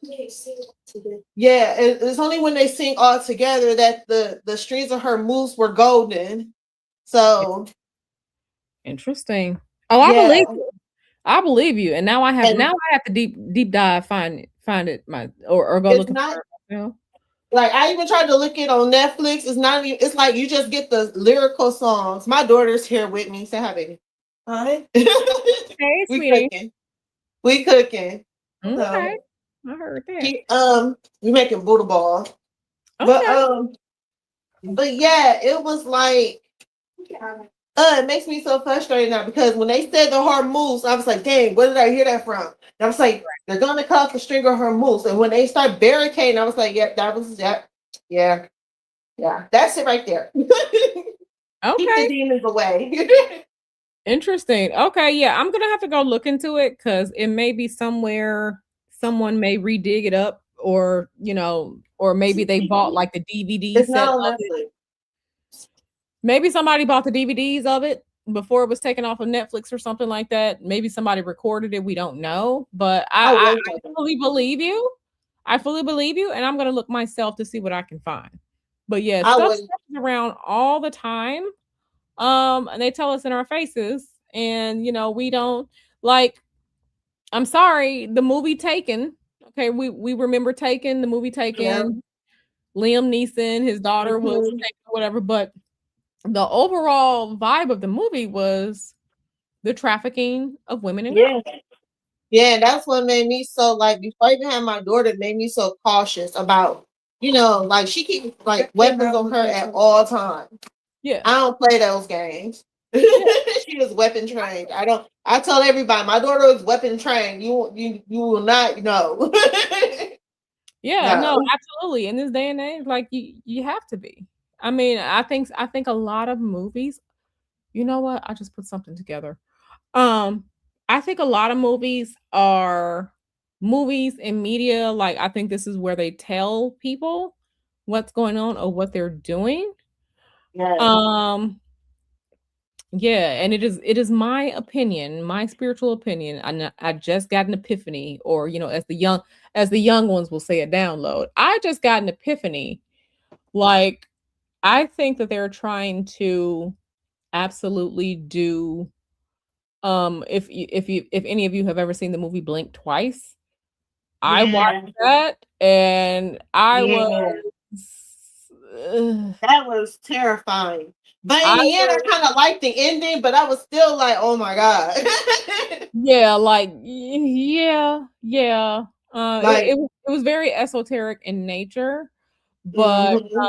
[SPEAKER 4] only when they sing all together that the strings of Hormuz were golden. So
[SPEAKER 1] interesting. Oh, I believe you. I believe you. And now I have to deep dive, find it or go looking for it.
[SPEAKER 4] Like I even tried to look it on Netflix. It's not even. It's like you just get the lyrical songs. My daughter's here with me. Say hi, baby. Hi.
[SPEAKER 1] Hey,
[SPEAKER 4] We
[SPEAKER 1] sweetie.
[SPEAKER 4] cooking. We cooking.
[SPEAKER 1] Okay.
[SPEAKER 4] So
[SPEAKER 1] I heard that.
[SPEAKER 4] she we making Buddha ball.
[SPEAKER 1] Okay.
[SPEAKER 4] But yeah, it was like it makes me so frustrated now because when they said the hard moves, I was like, dang, where did I hear that from? And I was like, they're gonna cut the string of her moves. And when they start barricading, I was like, yeah, that was that. Yeah. Yeah. That's it right there. Keep the
[SPEAKER 1] Okay.
[SPEAKER 4] demons away.
[SPEAKER 1] Interesting. Okay, yeah, I'm gonna have to go look into it because it may be somewhere someone may redig it up, or or maybe they bought like the DVD
[SPEAKER 4] It's
[SPEAKER 1] set
[SPEAKER 4] not on
[SPEAKER 1] of it.
[SPEAKER 4] Netflix.
[SPEAKER 1] Maybe somebody bought the DVDs of it before it was taken off of Netflix or something like that. Maybe somebody recorded it. We don't know, but
[SPEAKER 4] I
[SPEAKER 1] I
[SPEAKER 4] was like,
[SPEAKER 1] fully believe you. I fully believe you, and I'm gonna look myself to see what I can find. But yeah,
[SPEAKER 4] I
[SPEAKER 1] stuff
[SPEAKER 4] was
[SPEAKER 1] circles around all the time. And they tell us in our faces, and we don't like. I'm sorry, the movie Taken. Okay, we remember Taken, the movie
[SPEAKER 4] yeah.
[SPEAKER 1] Taken. Liam Neeson, his daughter was
[SPEAKER 4] Mhm.
[SPEAKER 1] taken or whatever, but the overall vibe of the movie was the trafficking of women and
[SPEAKER 4] Yeah.
[SPEAKER 1] girls.
[SPEAKER 4] Yeah, and that's what made me so like before I even had my daughter, it made me so cautious about, like she keeps like weapons on her at all times.
[SPEAKER 1] Yeah,
[SPEAKER 4] I don't play those games.
[SPEAKER 1] yeah,
[SPEAKER 4] She was weapon trained. I tell everybody my daughter is weapon trained. You will not know.
[SPEAKER 1] yeah. No,
[SPEAKER 4] No.
[SPEAKER 1] absolutely. In this day and age, like you have to be. I mean, I think a lot of movies. You know what? I just put something together. Um, I think a lot of movies are movies and media. Like, I think this is where they tell people what's going on or what they're doing.
[SPEAKER 4] Yes.
[SPEAKER 1] Um, yeah, and it is my opinion, my spiritual opinion. I just got an epiphany, or as the young ones will say, a download. I just got an epiphany. Like, I think that they're trying to absolutely do. If any of you have ever seen the movie Blink Twice, I watched
[SPEAKER 4] Yeah.
[SPEAKER 1] that and I was,
[SPEAKER 4] Yeah.
[SPEAKER 1] ugh,
[SPEAKER 4] That was terrifying. But in
[SPEAKER 1] I
[SPEAKER 4] the end, I
[SPEAKER 1] was,
[SPEAKER 4] kind of liked the ending, but I was still like, oh my God.
[SPEAKER 1] yeah, like, yeah, yeah. It
[SPEAKER 4] Like,
[SPEAKER 1] was very esoteric in nature, but
[SPEAKER 4] mhm.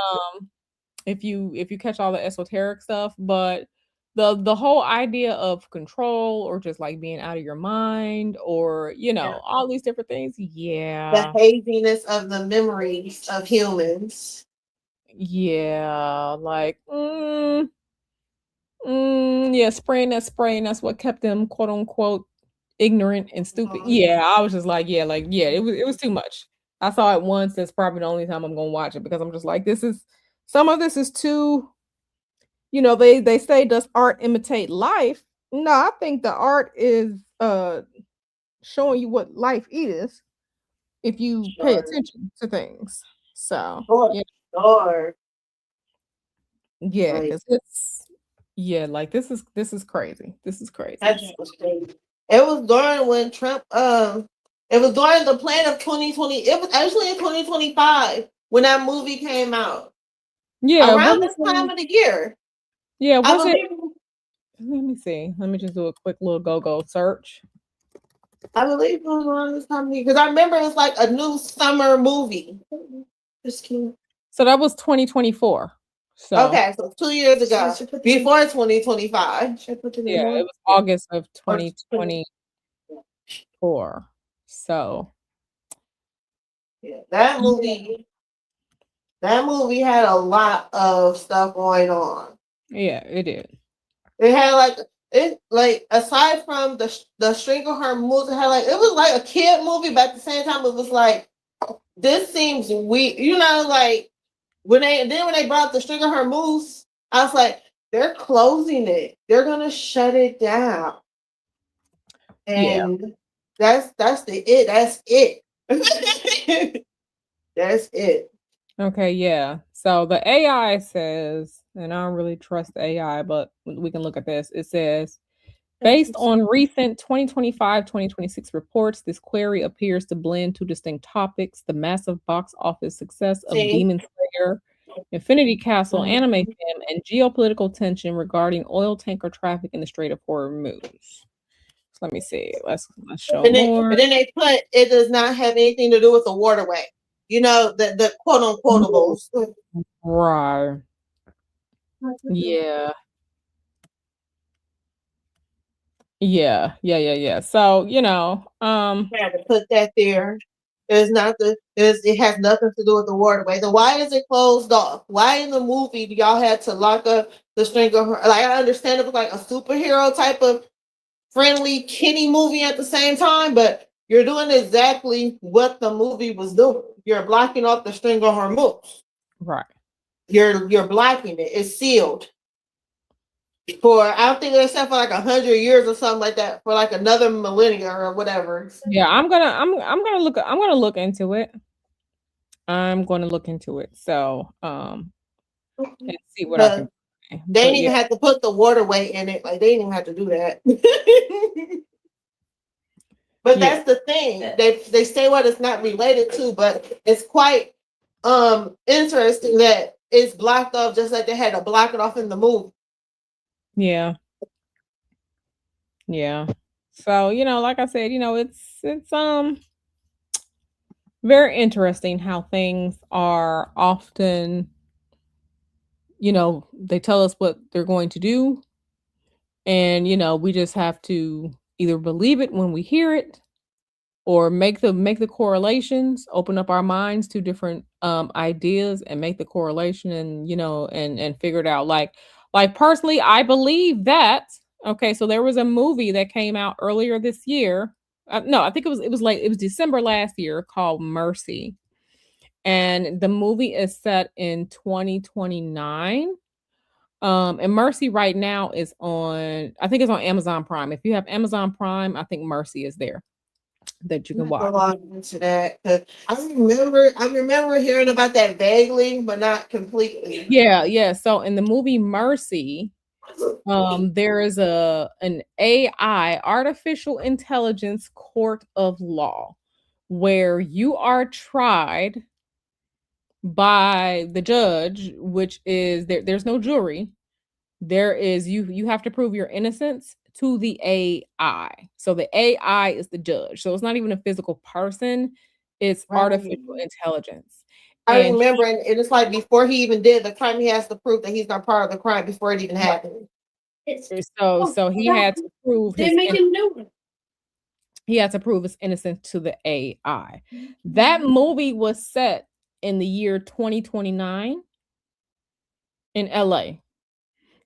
[SPEAKER 1] if you catch all the esoteric stuff, but the whole idea of control, or just like being out of your mind, or
[SPEAKER 4] Yeah.
[SPEAKER 1] all these different things,
[SPEAKER 4] The
[SPEAKER 1] yeah.
[SPEAKER 4] haziness of the memories of humans.
[SPEAKER 1] Yeah, like, yeah, spraying that spray, and that's what kept them, quote unquote, ignorant and stupid.
[SPEAKER 4] Mhm.
[SPEAKER 1] Yeah, I was just like, yeah, it was too much. I saw it once. That's probably the only time I'm gonna watch it, because I'm just like, some of this is too, they say, does art imitate life? No, I think the art is showing you what life is if you pay
[SPEAKER 4] Sure.
[SPEAKER 1] attention to things. So,
[SPEAKER 4] Sure.
[SPEAKER 1] yeah.
[SPEAKER 4] Sure.
[SPEAKER 1] Yeah,
[SPEAKER 4] Like,
[SPEAKER 1] because this is crazy. This is crazy.
[SPEAKER 4] that's so crazy. It was during when Trump, it was during the plan of 2020. It was actually in 2025 when that movie came out.
[SPEAKER 1] Yeah,
[SPEAKER 4] Around
[SPEAKER 1] what was
[SPEAKER 4] this time of the year.
[SPEAKER 1] yeah,
[SPEAKER 4] I
[SPEAKER 1] was it?
[SPEAKER 4] believe
[SPEAKER 1] Let me see. Let me just do a quick little go search.
[SPEAKER 4] I believe it was around this time of the year. Because I remember it's like a new summer movie. Just kidding.
[SPEAKER 1] So that was 2024. So
[SPEAKER 4] Okay, so 2 years ago, before 2025. Should I put it in
[SPEAKER 1] yeah,
[SPEAKER 4] more?
[SPEAKER 1] it was August of
[SPEAKER 4] Or
[SPEAKER 1] 2024. So
[SPEAKER 4] yeah,
[SPEAKER 1] yeah,
[SPEAKER 4] that movie had a lot of stuff going on.
[SPEAKER 1] yeah, it did.
[SPEAKER 4] It had like aside from the string of her moves, it was like a kid movie, but at the same time it was like this seems weird. Like when they brought up the string of her moves, I was like, they're closing it. They're gonna shut it down.
[SPEAKER 1] Yeah.
[SPEAKER 4] And that's the it. That's it. That's it.
[SPEAKER 1] Okay, yeah. So the AI says, and I don't really trust the AI, but we can look at this. It says Based on recent 2025-2026 reports, this query appears to blend two distinct topics: the massive box office success of
[SPEAKER 4] See?
[SPEAKER 1] Demon Slayer, Infinity Castle anime film, and geopolitical tension regarding oil tanker traffic in the Strait of Hormuz. So let me see. Let's show more.
[SPEAKER 4] But then they put it does not have anything to do with the waterway. You know, the quote unquotables.
[SPEAKER 1] Right. Yeah. Yeah. So,
[SPEAKER 4] Had to put that there. It has nothing to do with the waterway. Then why is it closed off? Why in the movie do y'all have to lock up the string of her? Like, I understand it was like a superhero type of friendly kitty movie at the same time, but you're doing exactly what the movie was doing. You're blocking off the string of her moves.
[SPEAKER 1] right.
[SPEAKER 4] You're blocking it. It's sealed. For I don't think it's set for like 100 years or something like that, for like another millennia or whatever.
[SPEAKER 1] Yeah, I'm gonna look into it. I'm going to look into it. So, and see what I can find.
[SPEAKER 4] They
[SPEAKER 1] But
[SPEAKER 4] didn't even have to put the waterway in it. Like, they didn't even have to do that. But
[SPEAKER 1] Yeah.
[SPEAKER 4] that's the thing. They say what it's not related to, but it's quite interesting that it's blocked off just like they had to block it off in the movie.
[SPEAKER 1] Yeah. So, like I said, it's very interesting how things are often, they tell us what they're going to do, and we just have to either believe it when we hear it, or make the correlations, open up our minds to different ideas and make the correlation, and and figure it out. Like personally, I believe that. Okay, so there was a movie that came out earlier this year. No, I think it was December last year, called Mercy. And the movie is set in 2029. And Mercy right now is on, I think it's on Amazon Prime. If you have Amazon Prime, I think Mercy is there that you can watch.
[SPEAKER 4] Into that. 'Cause I remember hearing about that vaguely, but not completely.
[SPEAKER 1] Yeah. So in the movie Mercy, there is an AI, artificial intelligence court of law, where you are tried by the judge, which is there's no jury. There is, you have to prove your innocence to the AI. So the AI is the judge. So it's not even a physical person, it's artificial intelligence.
[SPEAKER 4] I
[SPEAKER 1] And
[SPEAKER 4] remember, and it's like before he even did the crime, he has to prove that he's not part of the crime before it even happened.
[SPEAKER 1] so he had to prove he had to prove his innocence to the AI. That movie was set in the year 2029 in LA.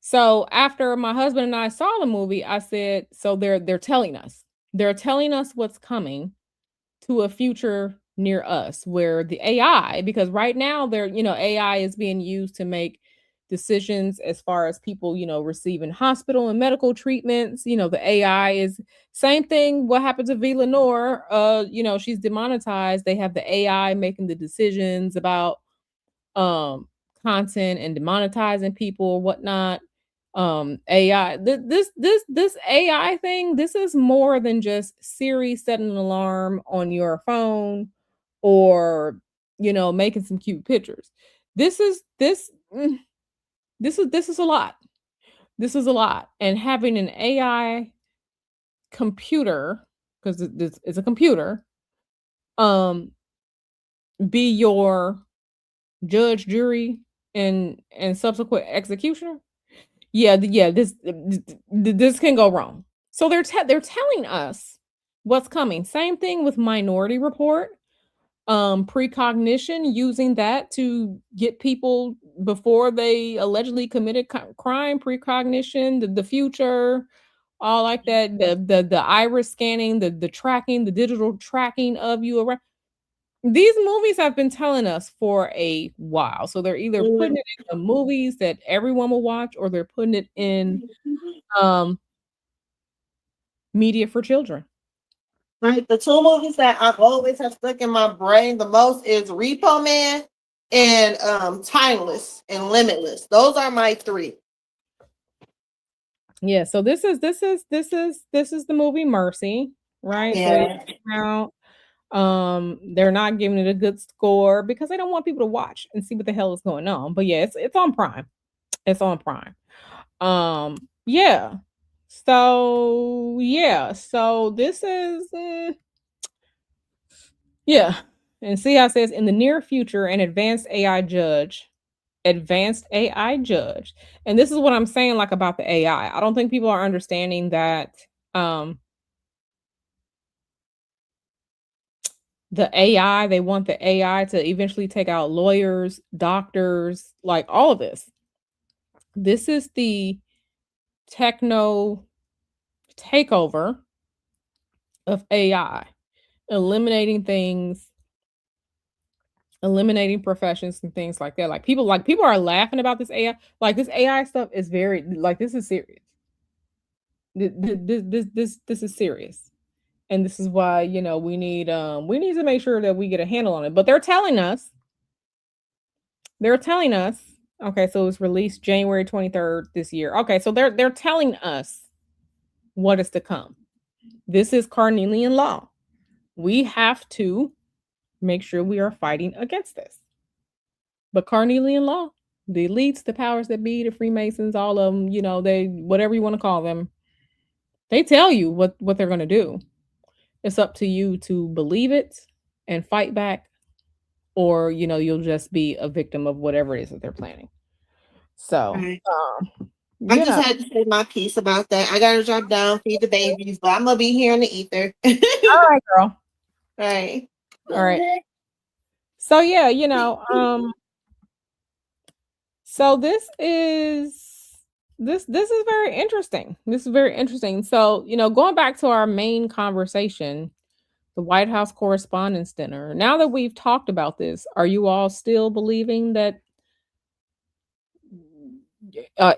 [SPEAKER 1] So after my husband and I saw the movie, I said, so they're telling us. They're telling us what's coming to a future near us, where the AI, because right now AI is being used to make decisions as far as people, receiving hospital and medical treatments. The AI is same thing. What happened to V. Lenore? She's demonetized. They have the AI making the decisions about content and demonetizing people or whatnot. AI, this AI thing, this is more than just Siri setting an alarm on your phone, or making some cute pictures. This is a lot. This is a lot. And having an AI computer, because it's a computer, be your judge, jury, and subsequent executioner. Yeah, this can go wrong. So they're telling us what's coming. Same thing with Minority Report, precognition, using that to get people before they allegedly committed crime. Precognition, the future, all like that. The iris scanning, the tracking, the digital tracking of you around. These movies have been telling us for a while. So they're either putting it in the movies that everyone will watch, or they're putting it in media for children.
[SPEAKER 4] Right. The two movies that I've always have stuck in my brain the most is Repo Man and Timeless and Limitless. Those are my three.
[SPEAKER 1] Yeah, so this is the movie Mercy, right? So
[SPEAKER 4] Yeah.
[SPEAKER 1] it came out. They're not giving it a good score because they don't want people to watch and see what the hell is going on. But yeah, it's on Prime. It's on Prime. Yeah. So this is yeah. And see how it says in the near future, an advanced AI judge. And this is what I'm saying like about the AI. I don't think people are understanding that um the AI, they want the AI to eventually take out lawyers, doctors, like all of this. This is the techno takeover of AI, eliminating things, eliminating professions and things like that. Like people are laughing about this AI. Like this AI stuff is very like this is serious. This is serious. And this is why, we need to make sure that we get a handle on it. But they're telling us, okay, so it was released January 23rd this year. Okay, so they're telling us what is to come. This is Carnelian law. We have to make sure we are fighting against this. But Carnelian law, the elites, the powers that be, the Freemasons, all of them, they whatever you want to call them, they tell you what they're going to do. It's up to you to believe it and fight back, or you'll just be a victim of whatever it is that they're planning. So,
[SPEAKER 4] Right. I
[SPEAKER 1] you
[SPEAKER 4] just
[SPEAKER 1] know,
[SPEAKER 4] had to say my piece about that. I gotta drop down, feed the babies, but I'm gonna be here in the ether.
[SPEAKER 1] all right, girl.
[SPEAKER 4] Right.
[SPEAKER 1] All right. So yeah, so this is very interesting. This is very interesting. So, going back to our main conversation, the White House Correspondents' Dinner. Now that we've talked about this, are you all still believing that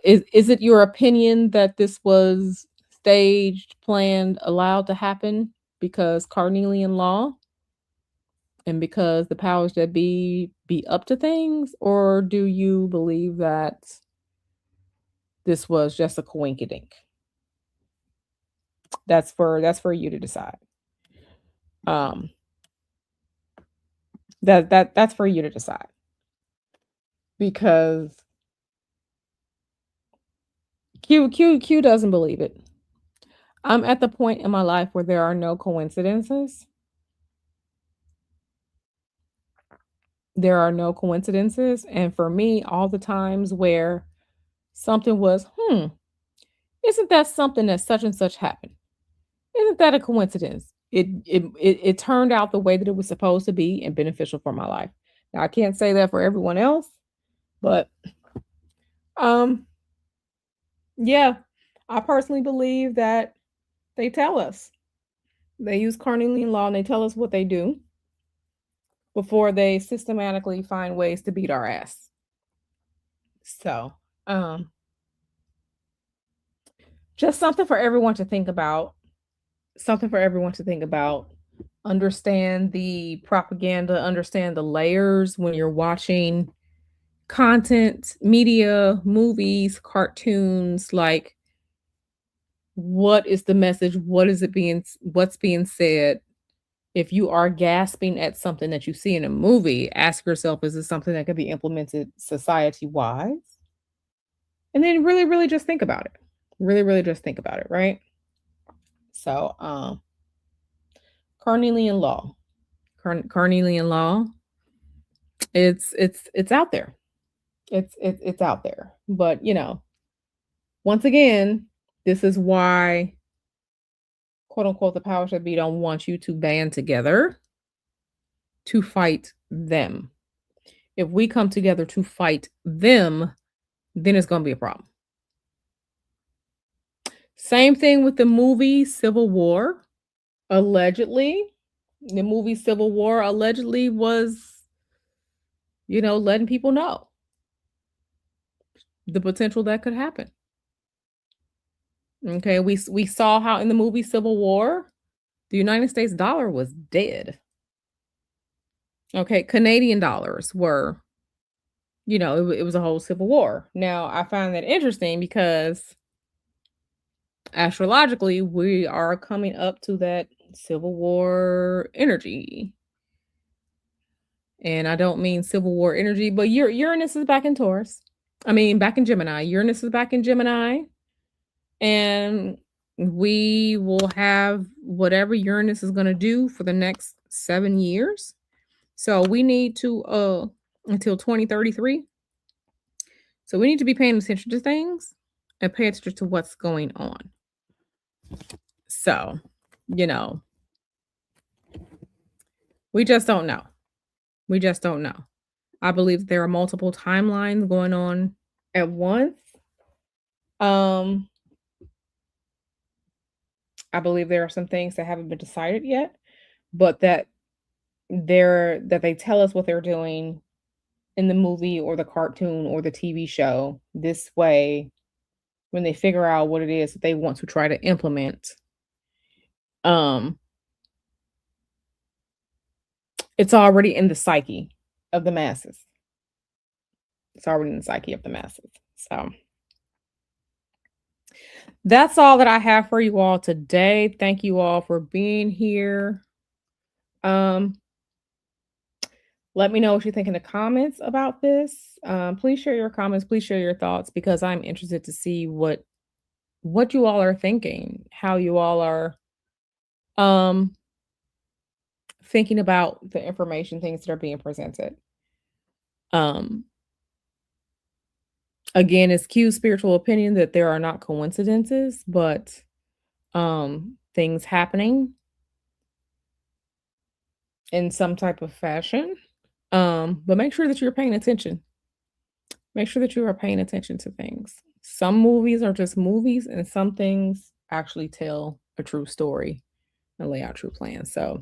[SPEAKER 1] is it your opinion that this was staged, planned, allowed to happen because Carnelian law and because the powers that be up to things, or do you believe that this was just a coinkydink? That's for you to decide. Um that's for you to decide because Q doesn't believe it. I'm at the point in my life where there are no coincidences. There are no coincidences. And for me, all the times where something was, isn't that something that such and such happened? Isn't that a coincidence? It turned out the way that it was supposed to be and beneficial for my life. Now I can't say that for everyone else, but um yeah, I personally believe that they tell us. They use Carnelian law and they tell us what they do before they systematically find ways to beat our ass. So, um, just something for everyone to think about. Something for everyone to think about. Understand the propaganda, understand the layers when you're watching content, media, movies, cartoons, like what is the message? What's being said? If you are gasping at something that you see in a movie, ask yourself, is this something that could be implemented society wise? And then really, really just think about it. Really, really just think about it, right? So, Carnelian law. Carnelian law. It's out there. It's out there. But once again, this is why quote unquote the powers that be don't want you to band together to fight them. If we come together to fight them, then it's going to be a problem. Same thing with the movie Civil War. Allegedly, the movie Civil War allegedly was, letting people know the potential that could happen. Okay, we saw how in the movie Civil War, the United States dollar was dead. Okay, Canadian dollars were, it was a whole civil war. Now, I find that interesting because astrologically, we are coming up to that Civil War energy. And I don't mean Civil War energy, but Uranus is back in Taurus. I mean, back in Gemini. Uranus is back in Gemini. And we will have whatever Uranus is going to do for the next 7 years. So we need to until 2033. So we need to be paying attention to things and pay attention to what's going on. So, we just don't know. We just don't know. I believe there are multiple timelines going on at once. I believe there are some things that haven't been decided yet, but that they tell us what they're doing in the movie or the cartoon or the TV show this way when they figure out what it is that they want to try to implement. It's already in the psyche of the masses. It's already in the psyche of the masses. So that's all that I have for you all today. Thank you all for being here. Let me know what you think in the comments about this. Please share your comments. Please share your thoughts, because I'm interested to see what you all are thinking, how you all are thinking about the information, things that are being presented. Again, it's Q's spiritual opinion that there are not coincidences, but things happening in some type of fashion. But make sure that you're paying attention. Make sure that you are paying attention to things. Some movies are just movies, and some things actually tell a true story and lay out true plans. So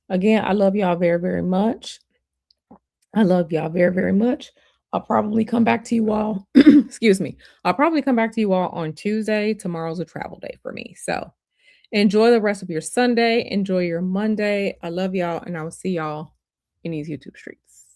[SPEAKER 1] again, I love y'all very, very much. I love y'all very, very much. I'll probably come back to you all. Excuse me. I'll probably come back to you all on Tuesday. Tomorrow's a travel day for me. So enjoy the rest of your Sunday. Enjoy your Monday. I love y'all, and I will see y'all in these YouTube streets.